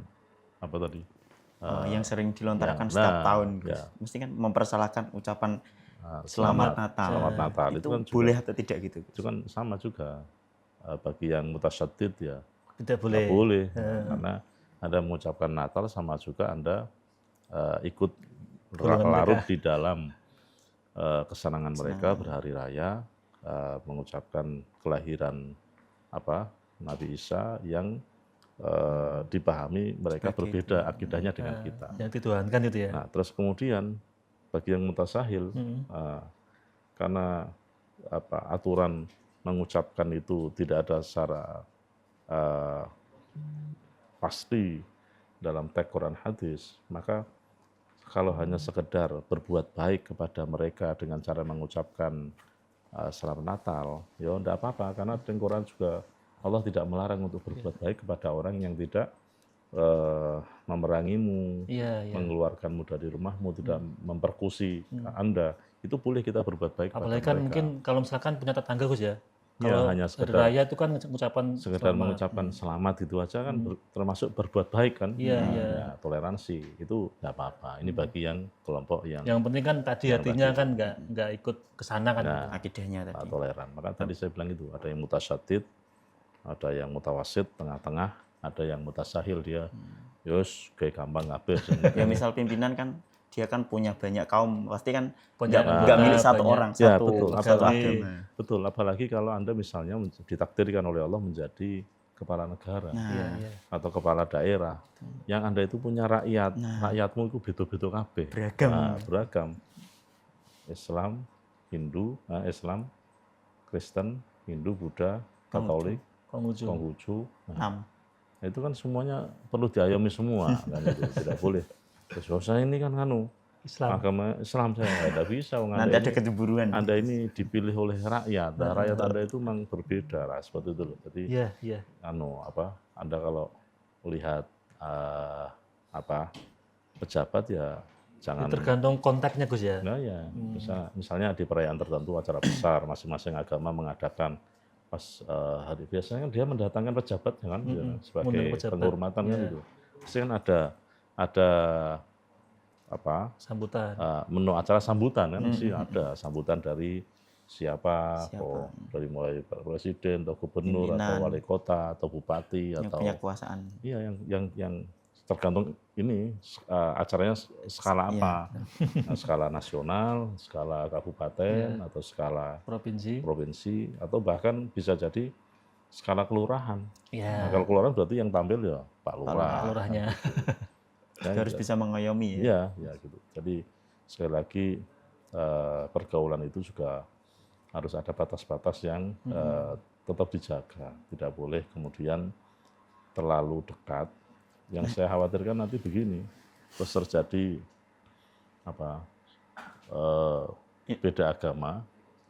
apa tadi? Yang sering dilontarkan nah, setiap tahun, Gus. ya. Mesti kan mempersalahkan ucapan Selamat Natal. Selamat Natal Itu kan juga, boleh atau tidak gitu? itu kan sama juga bagi yang mutasyadid ya Tidak nggak boleh. boleh. Karena Anda mengucapkan Natal sama juga Anda ikut Golongan larut mereka. di dalam kesenangan mereka berhari raya, mengucapkan kelahiran Nabi Isa yang dipahami mereka Sebagai berbeda akidahnya dengan kita. Yang dituhankan itu ya. Nah, terus kemudian bagi yang mutasahil, karena aturan mengucapkan itu tidak ada secara pasti dalam teks Quran hadis, maka kalau hanya sekedar berbuat baik kepada mereka dengan cara mengucapkan Selamat Natal, ya enggak apa-apa, karena di Quran juga Allah tidak melarang untuk berbuat baik kepada orang yang tidak memerangimu, Iya, iya. mengeluarkanmu dari rumahmu, tidak memperkusi Anda. Itu boleh kita berbuat baik kepada Apalagi kan mereka. mungkin kalau misalkan punya tetangga Gus ya. Ya, Kalau hanya hari sekedar- raya itu kan ucapan Sekedar selamat. mengucapkan selamat itu aja kan termasuk berbuat baik kan. Iya, Nah, iya. ya, toleransi itu nggak apa-apa. Ini bagi yang kelompok yang Yang penting kan tadi Yang hatinya tadi. kan nggak ikut ke sana kan. Nah, Akidahnya tadi. toleran. Maka tadi saya bilang itu ada yang mutasyadid, ada yang mutawasid tengah-tengah, ada yang mutasahil dia. Yus kayak gampang habis. Ya misal pimpinan kan dia kan punya banyak kaum, pasti kan Banyak nggak milik satu banyak. orang, Ya, satu betul. satu Apalagi- agama. Betul, apalagi kalau Anda misalnya ditakdirkan oleh Allah menjadi kepala negara Nah, Iya, iya. atau kepala daerah, yang Anda itu punya rakyat, rakyatmu itu beda-beda kabeh. beragam. Nah, beragam. Islam, Hindu, Islam, Kristen, Hindu, Buddha, Katolik, Konghucu. Konghucu. Nah, 6. itu kan semuanya perlu diayomi semua, kan itu tidak boleh. Terus saya ini kan Islam. agama Islam saya tidak bisa. Wong Nanti Anda ada ini- kecemburuan. Anda ini dipilih oleh rakyat, nah, rakyat Anda itu memang berbeda lah seperti itu loh. Jadi Iya, iya. Anda kalau melihat pejabat ya jangan. Tergantung kontaknya Gus ya. Nah ya, misalnya di perayaan tertentu acara besar masing-masing agama mengadakan pas hari biasanya kan dia mendatangkan pejabat ya kan sebagai Mengundang pejabat. penghormatan kan Iya. itu. Pasti kan ada Sambutan. menu acara sambutan kan mesti ada sambutan dari siapa, oh, dari mulai Pak Presiden atau gubernur Pimpinan. atau wali kota atau bupati Yang atau punya kekuasaan. iya yang tergantung ini acaranya skala apa. Nah, skala nasional, skala kabupaten atau skala Provinsi. provinsi atau bahkan bisa jadi skala kelurahan. Nah, Iya. kalau kelurahan berarti yang tampil ya Pak Lurah. Lurahnya. Ya, Dia harus ya. bisa mengayomi ya. Iya, ya gitu. Jadi sekali lagi pergaulan itu juga harus ada batas-batas yang tetap dijaga. Tidak boleh kemudian terlalu dekat. Yang saya khawatirkan nanti begini, terus terjadi beda agama.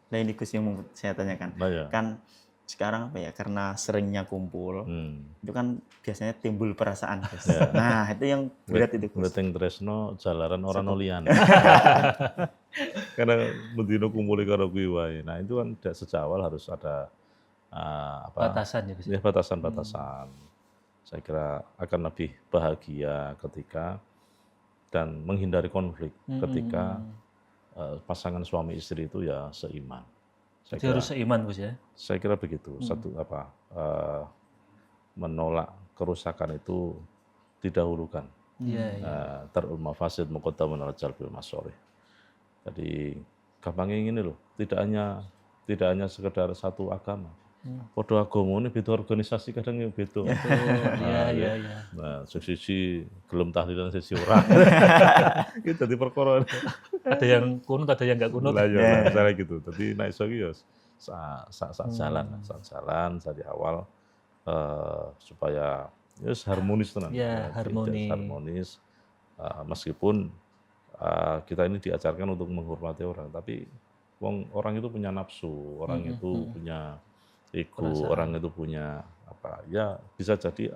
Nah ini Gus yang mau saya tanyakan. Nah ya, Kan sekarang karena seringnya kumpul, itu kan biasanya timbul perasaan Gus. Nah itu yang berat itu Gus. Mleteng tresno jalaran ora nolian. Karena mendino kumpuli karo kuwi wae. Nah, itu kan sejak awal harus ada Batasan ya Gus. ya, batasan-batasan. Saya kira akan lebih bahagia ketika dan menghindari konflik ketika pasangan suami istri itu ya seiman. Jadi harus seiman Gus ya. Saya kira begitu. Satu menolak kerusakan itu didahulukan. Iya, iya. Tarul mafasid muqaddamun ala jalbil masolih. Jadi gampangnya ini loh, tidak hanya sekedar satu agama. Podo agama ini beda organisasi kadang yang beda. Iya, iya, iya. Nah, sisi gelem tahlilan sisi ora. Itu dadi perkara. Ada yang kunut, ada yang nggak kunut. Lah ya, misalnya gitu. Jadi naik iso ya saat jalan dari awal supaya ya harmonis tenan. Ya, harmoni. Harmonis. Meskipun kita ini diajarkan untuk menghormati orang, tapi orang itu punya nafsu, orang itu punya ego, orang itu punya ya bisa jadi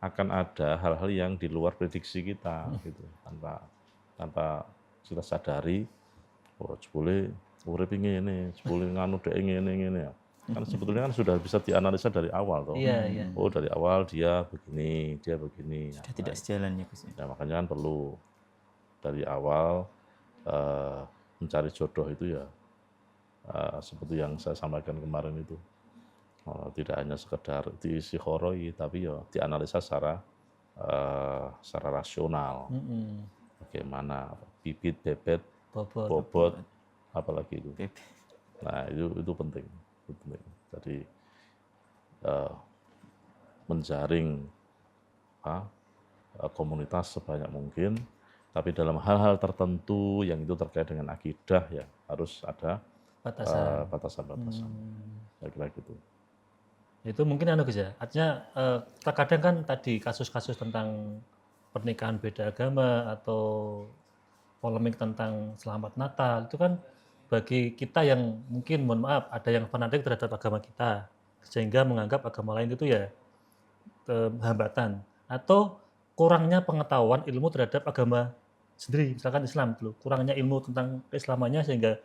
akan ada hal-hal yang di luar prediksi kita gitu, tanpa kita sadari. Oh, jebule urip ngene, jebule nganu dhek ngene ya. Kan sebetulnya kan sudah bisa dianalisa dari awal toh. Iya. Oh, dari awal dia begini. Sudah tidak sejalan ya Gus. Ya, makanya kan perlu dari awal mencari jodoh itu ya seperti yang saya sampaikan kemarin itu. Tidak hanya sekedar diisi khoroi, tapi ya dianalisa secara rasional. Bagaimana bibit, bebet, bobot, apalagi itu. Nah itu penting. Jadi menjaring komunitas sebanyak mungkin, tapi dalam hal-hal tertentu yang itu terkait dengan akidah ya harus ada batasan-batasan. Saya kira gitu. Itu mungkin Gus ya, artinya terkadang kan tadi kasus-kasus tentang pernikahan beda agama atau polemik tentang selamat Natal itu kan bagi kita yang mungkin mohon maaf ada yang fanatik terhadap agama kita sehingga menganggap agama lain itu ya hambatan atau kurangnya pengetahuan ilmu terhadap agama sendiri, misalkan Islam dulu, kurangnya ilmu tentang keislamannya sehingga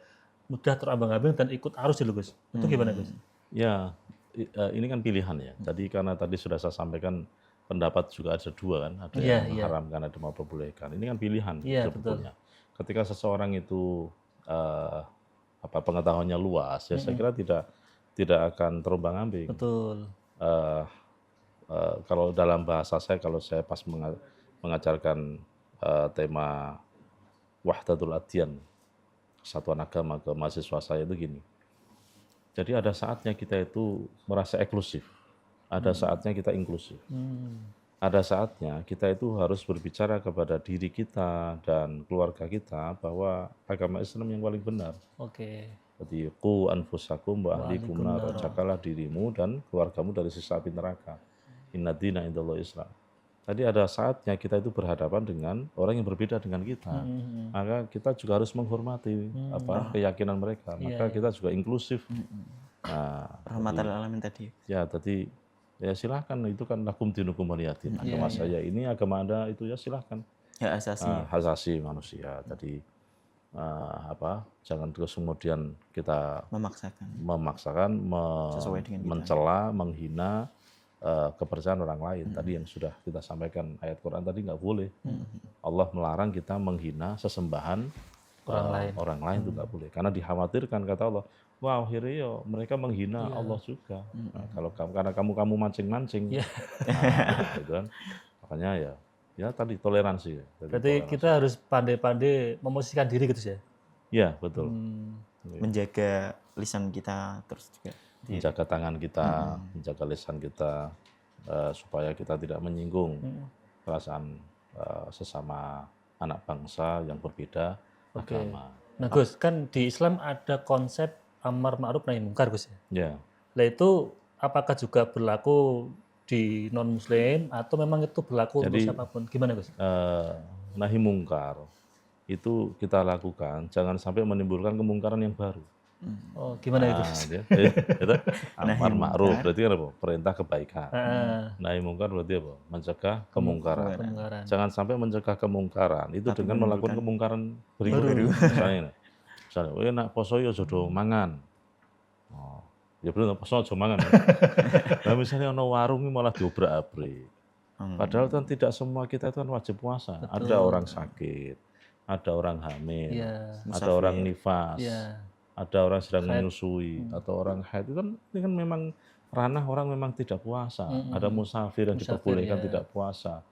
mudah terambang-ambing dan ikut arus dulu Gus. Itu gimana Gus? Ya, ini kan pilihan ya. Jadi karena tadi sudah saya sampaikan pendapat juga ada dua kan, ada yang mengharamkan, ada yang memperbolehkan. Ini kan pilihan sebetulnya. Ketika seseorang itu pengetahuannya luas, ya saya kira tidak akan terombang-ambing. Betul. Kalau dalam bahasa saya, kalau saya pas mengajarkan tema Wahdatul Adyan, kesatuan agama ke mahasiswa saya itu gini. Jadi ada saatnya kita itu merasa eksklusif, ada saatnya kita inklusif. Ada saatnya kita itu harus berbicara kepada diri kita dan keluarga kita bahwa agama Islam yang paling benar. Oke. Jadi qu anfusakum wa ahlikum nar, jagalah dirimu dan keluargamu dari siksa api neraka. Inna dina indallahi Islam. Tadi ada saatnya kita itu berhadapan dengan orang yang berbeda dengan kita. Maka kita juga harus menghormati keyakinan mereka. Maka kita juga inklusif. Nah, rahmatal alamin tadi. Ya, tadi ya silahkan, itu kan lakum dinukum waliyadin. Agama saya ini, agama Anda itu ya silahkan. Ya asasi. Hak asasi manusia. Tadi jangan terus kemudian kita memaksakan mencela, menghina kepercayaan orang lain. Tadi yang sudah kita sampaikan ayat Quran tadi nggak boleh. Allah melarang kita menghina sesembahan orang lain itu nggak boleh. Karena dikhawatirkan kata Allah, wah akhirnya mereka menghina Allah juga. Nah, kalau karena kamu mancing-mancing, gitu kan. Makanya ya tadi toleransi. Berarti kita harus pandai-pandai memosisikan diri gitu ya? Iya betul. Menjaga lisan kita terus juga. Menjaga tangan kita, menjaga lisan kita, supaya kita tidak menyinggung perasaan sesama anak bangsa yang berbeda agama. Nah Gus, kan di Islam ada konsep amar ma'ruf nahi mungkar Gus ya? Ya. Nah itu apakah juga berlaku di non-muslim atau memang itu berlaku untuk siapapun? Gimana Gus? Nahi mungkar itu kita lakukan, jangan sampai menimbulkan kemungkaran yang baru. Oh, gimana itu? Itu amar ma'ruf berarti kan apa? Perintah kebaikan. Nahi mungkar berarti apa? Mencegah kemungkaran. Jangan sampai mencegah kemungkaran itu dengan melakukan kemungkaran baru. Misalnya, nak poso yo jodoh mangan. Oh, ya bener poso aja mangan. Nah, misalnya ono warung ini malah diobrak-abrik. Padahal kan tidak semua kita itu kan wajib puasa. Betul. Ada orang sakit, ada orang hamil, ada orang nifas. Ada orang sedang menyusui atau orang haid, itu kan ini kan memang ranah orang memang tidak puasa. Ada musafir yang diperbolehkan tidak puasa.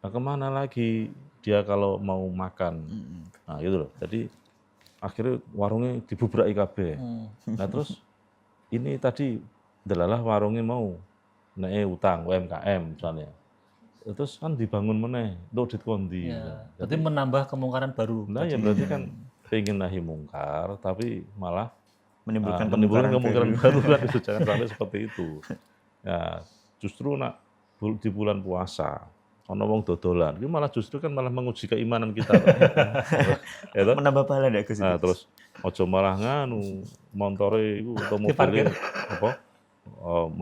Nah, kemana lagi dia kalau mau makan? Nah, gitu loh. Jadi akhirnya warungnya dibubrak IKB. Nah, terus ini tadi adalah warungnya mau utang UMKM misalnya. Terus kan dibangun meneh, untuk ditkondi. Berarti menambah kemungkaran baru. Nah, ya berarti kan ingin nahi mungkar, tapi malah menimbulkan kemungkaran baru kan itu jangan sampai seperti itu. Ya, justru di bulan puasa, ono wong dodolan, itu malah justru kan malah menguji keimanan kita. Ya, menambah pahala Gus. Nah, terus ojo malah nganu montore iku atau mobilnya apa?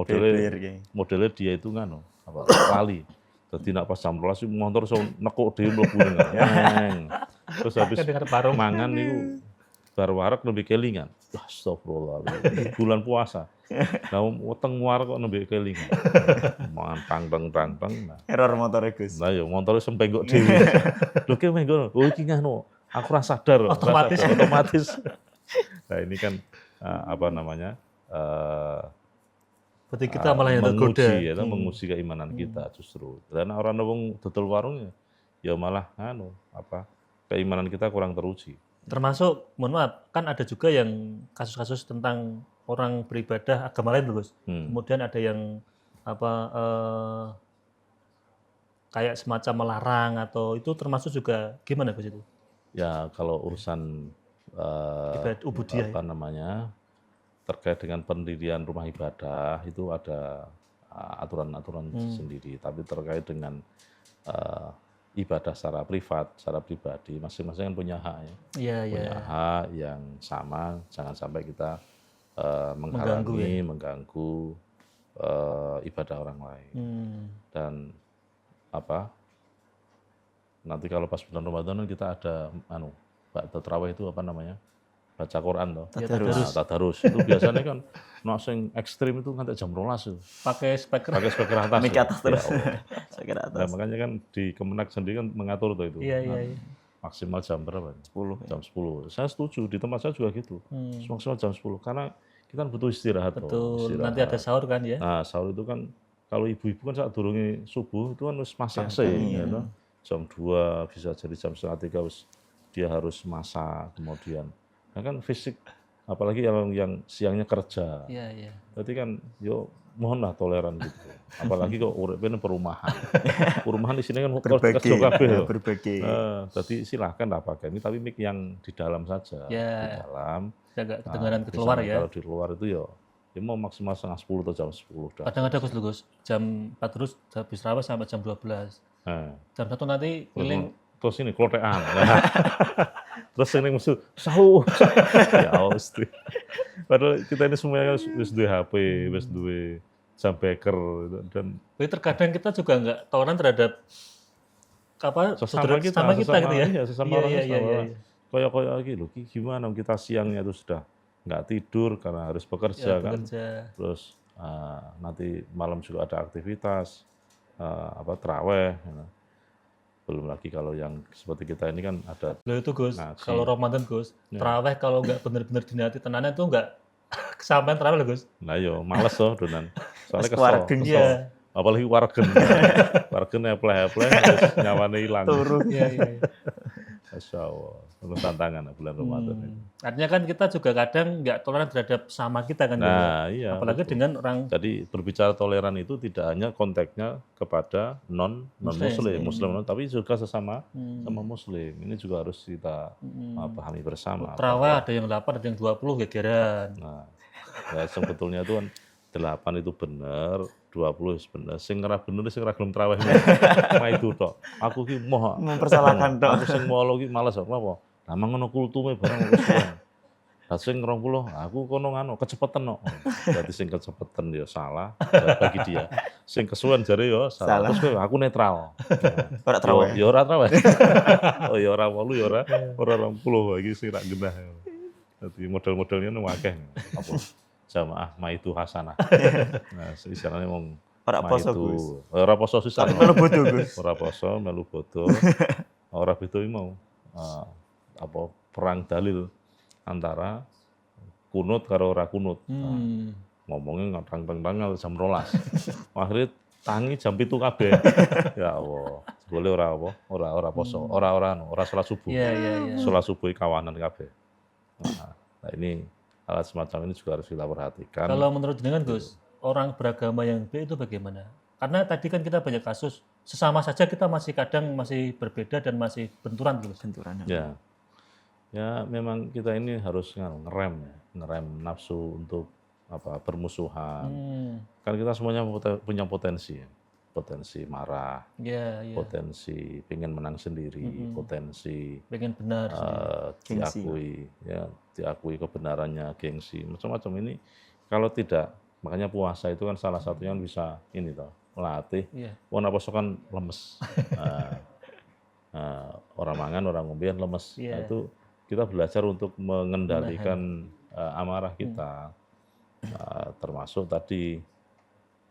Beler kayak. modelnya dia itu nganu apa lali. Jadi nak pas jam 12 motor so nekuk dhewe mlebu neng. Terus habis Dengar parung. mangan niku bar warak nembe kelingan. Astagfirullah. Bulan puasa. Lah weteng warak kok nembe kelingan. Mangan tang. Nah, Error motornya Gus. nah ya motornya sempenggok dhewe. Lho ki menggo. Oh iki nganu. Aku ora sadar. Otomatis. Nah ini kan apa namanya? Berarti kita malah yang tergoda. menguji keimanan kita justru. Karena orang wong dodol warung ya malah keimanan kita kurang teruji. Termasuk, mohon maaf, kan ada juga yang kasus-kasus tentang orang beribadah agama lain, Gus. Kemudian ada yang kayak semacam melarang atau itu termasuk juga gimana Gus itu? Ya kalau urusan Ibadah ubudiyah. apa namanya terkait dengan pendirian rumah ibadah itu ada aturan-aturan sendiri. Tapi terkait dengan ibadah secara privat, secara pribadi, masing-masing kan punya hak ya. Iya, Punya hak yang sama, jangan sampai kita menghalangi, mengganggu ibadah orang lain. Dan nanti kalau pas bulan Ramadan kita ada ba'da tarawih itu apa namanya? Baca Quran toh. Tadarus. Itu biasanya kan sing ekstrim itu nganti jam 12 tuh. Pakai speaker atas. Mic atas terus. Speaker atas. Nah, makanya kan di Kemenak sendiri kan mengatur tuh itu. Iya. Maksimal jam berapa? 10. Jam 10. Saya setuju, di tempat saya juga gitu. Maksimal jam 10 karena kita butuh istirahat. Betul. Nanti ada sahur kan ya? Nah, sahur itu kan kalau ibu-ibu kan saat durungi subuh itu kan harus masak ya, jam 2 bisa jadi jam 2:30 dia harus masak kemudian. Nah kan fisik, apalagi yang siangnya kerja. Iya. Berarti kan, mohonlah toleran gitu. Apalagi kok uripnya perumahan. Perumahan di sini kan kerja kabeh. Berbagi. Jadi silahkan lah pakai ini, tapi mic yang di dalam saja. Ya. Di dalam. Jaga kedengaran keluar ya. Kalau di luar itu ya mau maksimal 9:30 atau jam 10. Kadang-kadang Gus, jam 4 terus habis raweh sampai jam 12. Jam 1 nanti keliling. Terus ini klotekan. Terus ini musuh sahur. Ya mesti. Padahal kita ini semuanya wis duwe HP, wis duwe jam beker dan tapi terkadang kita juga nggak toleran terhadap sesama kita gitu ya. Iya, sesama orang. Kayak iki lho, gimana kita siangnya itu sudah nggak tidur karena harus bekerja kan. Terus nanti malam juga ada aktivitas taraweh. Belum lagi kalau yang seperti kita ini kan ada. Loh itu Gus, kalau Ramadan Gus, taraweh kalau nggak benar-benar diniati tenannya itu nggak kesampaian taraweh Gus. Nah yo, males dolanan. Soalnya kesel. Apalagi wargen. Wargen epleh-epleh terus nyawane ilang. Turu. Iya. Masya Allah, penuh tantangan bulan Ramadan ini. Artinya kan kita juga kadang nggak toleran terhadap sama kita kan. Nah iya. Apalagi betul. Dengan orang. Jadi berbicara toleran itu tidak hanya konteksnya kepada non-muslim, tapi juga sesama sama muslim. Ini juga harus kita pahami bersama. Tarawih ada yang 8, ada yang 20 gegeran. Nah, ya sebetulnya itu kan 8 itu benar, 20 benar. Sing ora bener sing ora gelem tarawih. Mah itu tok. Aku ki moh mempersalahkan tok. Aku sing molo ki males kok apa? Lah ngono kultume barang wis. Lah sing 20 aku kono kecepetan kok. Berarti sing kecepetan ya salah bagi dia. Sing kesuwen jare ya salah. Terus aku netral. Ora tarawih. Ya ora tarawih. Oh ya ora 8 ya ora 20 iki sing rak genah. Dadi model-modelnya akeh. Apa? Jamaah maitu hasanah. Nah, istilahnya wong ora poso Gus. Ora poso susah. Melu bodo Gus. Ora poso melu bodo. Ora beda mau perang dalil antara kunut karo ora kunut. Ngomongnya ngatang-tang jam 12. Akhirnya tangi jam 7 kabeh. Ya Allah. Boleh ora poso. Ora salat subuh. Iya. Salat subuh kawanan kabeh. Nah, ini hal semacam ini juga harus kita perhatikan. Kalau menurut jenengan Gus, orang beragama yang B itu bagaimana? Karena tadi kan kita banyak kasus sesama saja kita masih berbeda dan masih benturan Gus. Ya. Ya memang kita ini harus ngerem nafsu untuk bermusuhan. Kan kita semuanya punya potensi marah, potensi pengen menang sendiri, potensi pengen benar, diakui kebenarannya, gengsi, macam-macam ini kalau tidak Makanya puasa itu kan salah satunya kan bisa ini toh, melatih. Iya. Wong apa kan lemes. Orang mangan, orang ngombe kan lemes. Nah, Iya. itu kita belajar untuk mengendalikan amarah kita. Termasuk tadi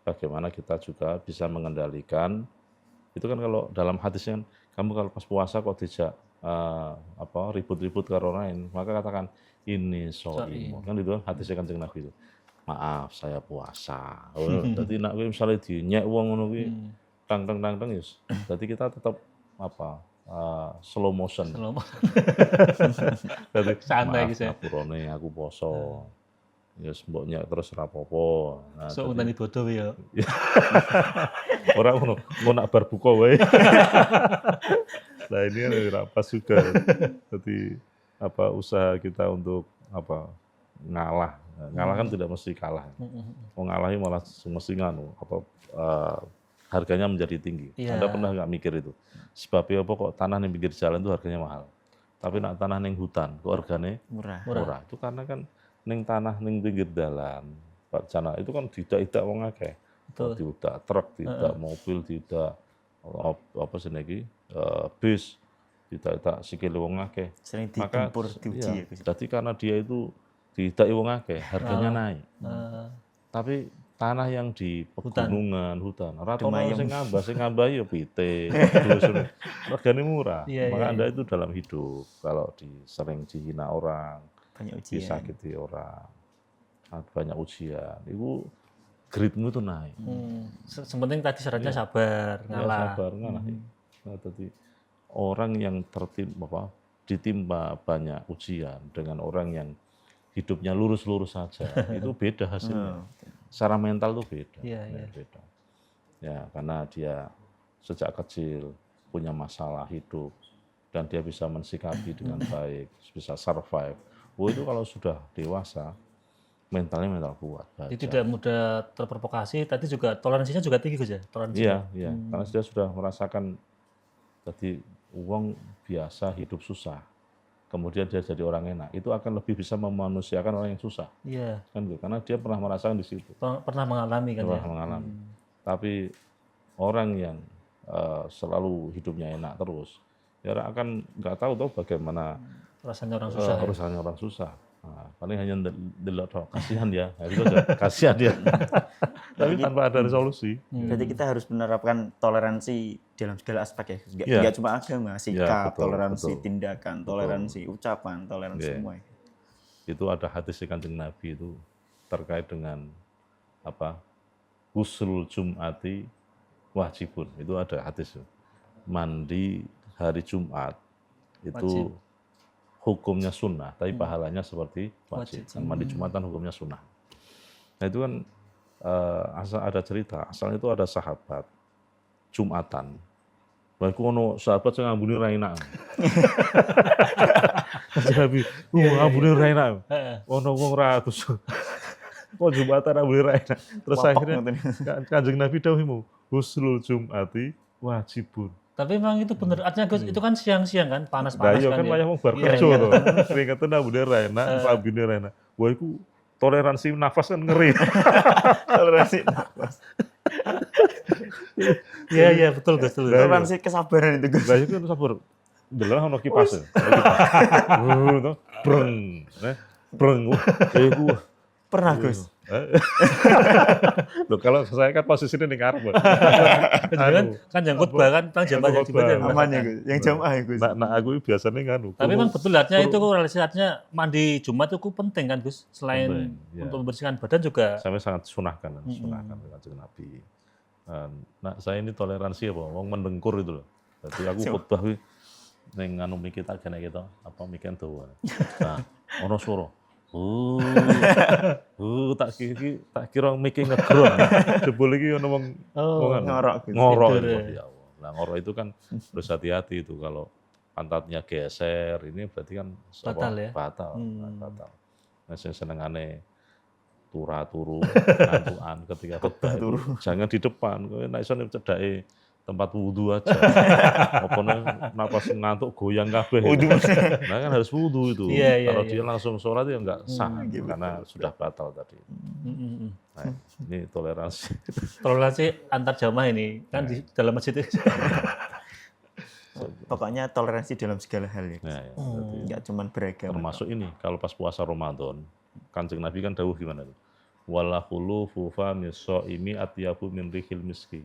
bagaimana kita juga bisa mengendalikan itu kan kalau dalam hadisnya kan, kamu kalau pas puasa kok dijak ribut-ribut karo orang lain, maka katakan ini soimo kan itu hadisnya Kanjeng Nabi itu. Maaf saya puasa. Jadi nek kowe misale dinyek wong ngono kuwi tang ya. Jadi kita tetap slow motion. Jadi Santai gitu ya. Ngapurane aku poso. Ya mbok nyek terus ora apa-apa. Nah, So untani bodoh ya. ora ngono, mau nak bar buka wae. Nah, ini kan ora pas juga. Jadi usaha kita untuk ngalah. Ngalah kan tidak mesti kalah. Mau ngalahi malah mesti nganu harganya menjadi tinggi. Iya. Anda pernah nggak mikir itu? Sebabnya apa kok tanah yang pinggir jalan itu harganya mahal. Tapi nak tanah ning hutan kok harganya murah. Itu karena kan ning tanah ning pinggir dalan, Pak Cana itu kan tidak wong akeh. Tidak truk, tidak mobil, tidak bis, tidak sikile wong akeh. Sering Maka ditempur diuji ya. jadi karena dia itu tidak wong akeh, harganya naik. Tapi tanah yang di pegunungan, hutan, rata-rata sing ngambah ya pite, harganya murah. Maka Anda itu dalam hidup kalau sering dihina orang, banyak ujian, disakiti orang, banyak ujian, itu gridmu itu naik. Sepenting tadi syaratnya sabar, ngalah. Sabar, ngalah. Nah, jadi orang yang ditimpa banyak ujian dengan orang yang hidupnya lurus-lurus saja, itu beda hasilnya. Secara mental itu beda. Beda. Ya, karena dia sejak kecil punya masalah hidup dan dia bisa mensikapi dengan baik, bisa survive. Itu kalau sudah dewasa, mental kuat. Jadi tidak mudah terprovokasi, tadi juga toleransinya juga tinggi Gus ya? Iya. Karena dia sudah merasakan tadi uang biasa hidup susah. Kemudian dia jadi orang enak, itu akan lebih bisa memanusiakan orang yang susah. Iya. Kan gitu, karena dia pernah merasakan di situ. Pernah mengalami kan pernah mengalami. Tapi orang yang selalu hidupnya enak terus, ya akan nggak tahu bagaimana rasanya orang susah. Rasanya orang susah. Nah, paling hanya delok tok, kasihan dia. Nah, itu aja, kasihan dia. Tapi tanpa ada resolusi. Berarti kita harus menerapkan toleransi dalam segala aspek ya. Enggak cuma agama, sikap, toleransi tindakan, toleransi ucapan, toleransi semua. Itu ada hadis Kanjeng Nabi itu terkait dengan Ghusl Jum'ati wajibun. Itu ada hadis. Mandi hari Jumat itu hukumnya sunnah, tapi pahalanya seperti wajib. Mandi Jumatan hukumnya sunnah. Nah itu kan asal ada cerita, asalnya itu ada sahabat Jumatan. Wah, iku ono sahabat sing ngambune ra enak. Nabi, ngambune ra enak. Ono wong ra terus. Kok Jumatan ngambune ra enak. Terus akhirnya Kanjeng Nabi dawuh, "Ghusl Jum'ati wajibun." Tapi memang itu benar, artinya Gus, itu kan siang-siang kan, panas-panas kan. Iya kan wayah wong bar kerja to. Keringetan ambune ra enak, sambine ra enak. Wah iku toleransi nafas kan ngeri. Toleransi nafas. Iya betul Gus. Toleransi kesabaran itu Gus. Lah itu kan sabar. Ndelok ono kipas. Breng. Breng. Iku pernah Gus. Loh, kalau saya kan posisinya di ngarep. Kan yang khutbah kan tentang jamaah yang dibaca. Aman ya Gus, yang jamaah ya Gus. Nah aku biasanya nganu. Tapi memang betul artinya itu realisasinya mandi Jumat itu penting kan Gus. Selain untuk membersihkan badan juga. Saya sangat sunahkan Kanjeng Nabi. Nah saya ini toleransi apa? Wong mendengkur itu loh. Jadi aku khutbah ning nganu mikir tak kene kita mikir dawa. Nah, ono swara. Tak kira mikir ngegron. Jebul iki ono wong ngorok. Ya Allah. Nah, ngorok itu kan harus hati-hati itu kalau pantatnya geser, ini berarti kan batal. Nah, saya senengane turu ngantukan ketika khutbah. Jangan di depan. Kowe nek iso cedhake tempat wudhu aja. Apa napas ngantuk goyang kabeh. Nah kan harus wudhu itu. Kalau dia langsung sholat ya nggak sah karena sudah batal tadi. Nah, ini toleransi. Toleransi antar jamaah ini kan di dalam masjid itu. Pokoknya toleransi dalam segala hal ya. Nah, ya, nggak cuma beragama. termasuk ini kalau pas puasa Ramadan, Kanjeng Nabi kan dawuh gimana tuh? Walahulu fufa misoimi atyabu min rihil miski.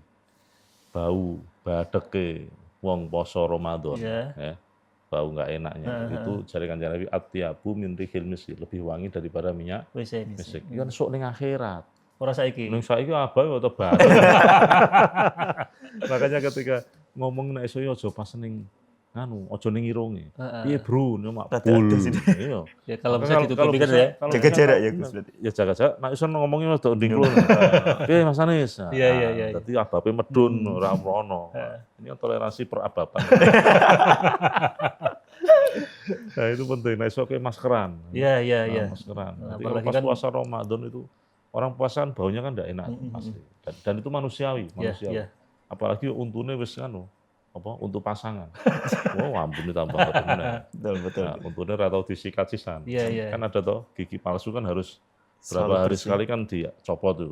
Bau badeke wong poso Ramadan, ya. Bau nggak enaknya itu jari Kanjeng Nabi atyabu min rihil miski, lebih wangi daripada minyak misik. Kan sok ning akhirat. Ora saiki. Ning saiki abang atau batu. Makanya ketika ngomong nek iso aja pas ning aja ning irunge. Piye bro, nek bul. Iya. Ya kalau bisa ditutupi kan ya. Jaga jarak ya Gus berarti. Ya jaga jarak, nek iso ngomongnya rada ndingklun. Piye Mas Anis? Iya. Dadi ababe medun ora ono. Ini kan toleransi perababan. Nah itu penting, nek iso ke maskeran. Iya. Maskeran. Nanti kalau pas puasa Ramadan itu orang puasa kan baunya kan enggak enak pasti. Dan itu manusiawi. Apalagi untune wis untuk pasangan. Ampun tambah bener. Betul. Nah, untune ra tau disikat sisan. Iya. Kan ada toh gigi palsu kan harus berapa hari sekali kan dicopot tuh.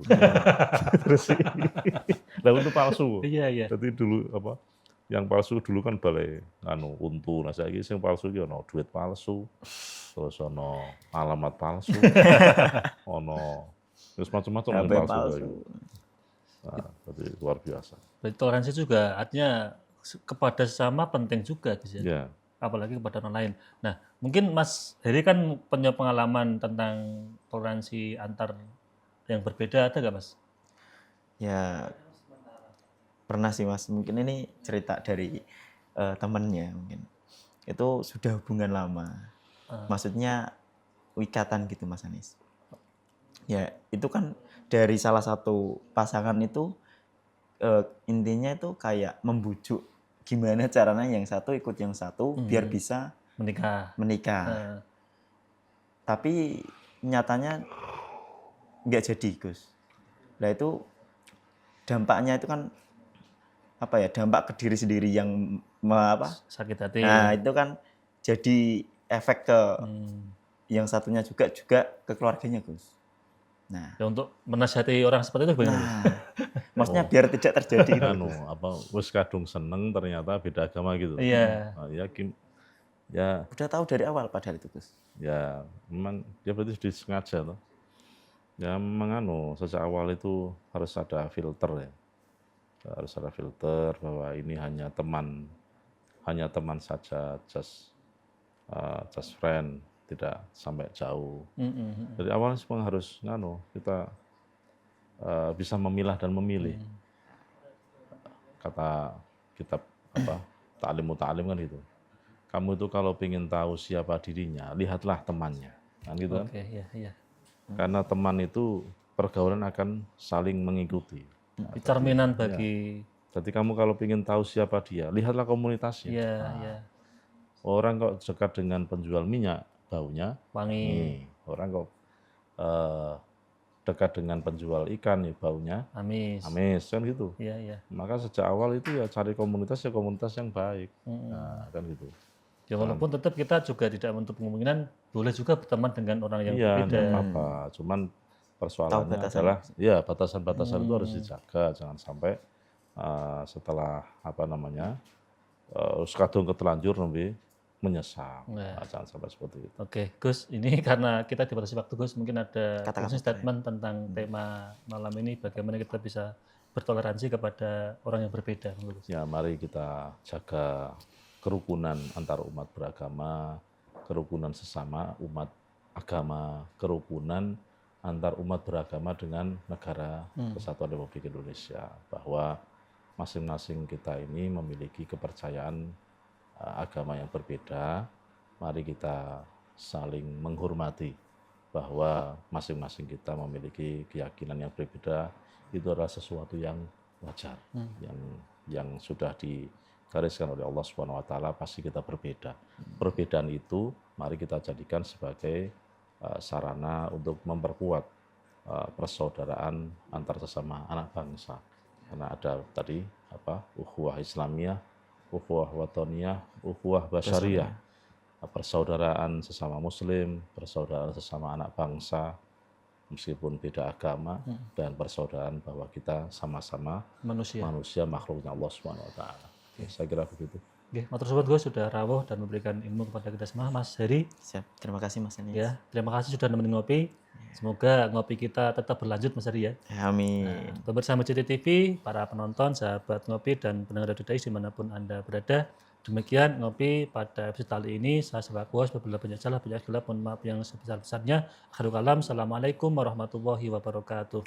Terus lah untuk palsu. Iya. Jadi dulu yang palsu dulu kan balai untu. Nah saiki sing palsu iki ono duit palsu. Terus ono alamat palsu. Ono terus macam-macam yang palsu. Nah, jadi luar biasa. Berarti toleransi juga artinya kepada sesama penting juga gitu ya. Ya. Apalagi kepada orang lain. Nah, mungkin Mas Heri kan punya pengalaman tentang toleransi antar yang berbeda, ada nggak Mas? Ya pernah sih Mas. Mungkin ini cerita dari temennya mungkin. Itu sudah hubungan lama. Maksudnya ikatan gitu Mas Anis. Ya itu kan dari salah satu pasangan itu intinya itu kayak membujuk gimana caranya yang satu ikut yang satu biar bisa menikah. Tapi nyatanya nggak jadi Gus. Nah itu dampaknya itu kan dampak ke diri sendiri yang sakit hati. Nah itu kan jadi efek ke yang satunya juga ke keluarganya Gus. Nah, ya untuk menasihati orang seperti itu bagaimana? Nah, maksudnya biar tidak terjadi gitu. Wis kadung seneng ternyata beda agama gitu. Iya. Ya. Udah tahu dari awal padahal itu Gus. Ya, memang dia berarti sudah sengaja loh. Ya memang sejak awal itu harus ada filter ya. Harus ada filter bahwa ini hanya teman saja, just friend. Tidak sampai jauh. Dari awal memang harus kita bisa memilah dan memilih. Kata kitab Ta'lim kan gitu. Kamu itu kalau ingin tahu siapa dirinya, lihatlah temannya. Kan gitu kan? Iya. Karena teman itu pergaulan akan saling mengikuti. Cerminan bagi. Jadi kamu kalau ingin tahu siapa dia, lihatlah komunitasnya. Iya. Orang kok dekat dengan penjual minyak, baunya wangi. Orang kok dekat dengan penjual ikan ya baunya amis kan gitu. Iya. Maka sejak awal itu ya cari komunitas yang baik. Nah, kan gitu. Ya walaupun tetap kita juga tidak menutup kemungkinan boleh juga berteman dengan orang yang berbeda. Iya, apa. Cuman persoalannya adalah ya batasan-batasan itu harus dijaga, jangan sampai setelah kadung keterlanjur lebih menyesal. Jangan sampai seperti itu. Oke, Gus, ini karena kita dibatasi waktu, Gus, mungkin ada statement tentang tema malam ini, bagaimana kita bisa bertoleransi kepada orang yang berbeda. Ya, mari kita jaga kerukunan antar umat beragama, kerukunan sesama umat agama, kerukunan antar umat beragama dengan negara Kesatuan Republik Indonesia, bahwa masing-masing kita ini memiliki kepercayaan agama yang berbeda. Mari kita saling menghormati bahwa masing-masing kita memiliki keyakinan yang berbeda. Itu adalah sesuatu yang wajar, yang sudah digariskan oleh Allah Subhanahu Wa Taala. Pasti kita berbeda. Perbedaan itu mari kita jadikan sebagai sarana untuk memperkuat persaudaraan antar sesama anak bangsa. Karena ada tadi ukhuwah Islamiyah, ukhuwah watoniyah, ukhuwah basyariyah, persaudaraan sesama muslim, persaudaraan sesama anak bangsa meskipun beda agama, dan persaudaraan bahwa kita sama-sama manusia makhluknya Allah Subhanahu wa taala. Saya kira begitu. Oke, matur suwun Gus sudah rawuh dan memberikan ilmu kepada kita semua. Mas Heri, Siap. Terima kasih Mas Anies. ya, terima kasih sudah nemenin ngopi. Semoga ngopi kita tetap berlanjut Mas Heri ya. Amin. Pemirsa Masjid TV, para penonton, sahabat ngopi dan pendengar Radio Dais dimanapun Anda berada. Demikian ngopi pada episode kali ini. Saya selaku host, apabila banyak salah, banyak khilaf, mohon maaf yang sebesar-besarnya. Akhirul kalam, assalamualaikum warahmatullahi wabarakatuh.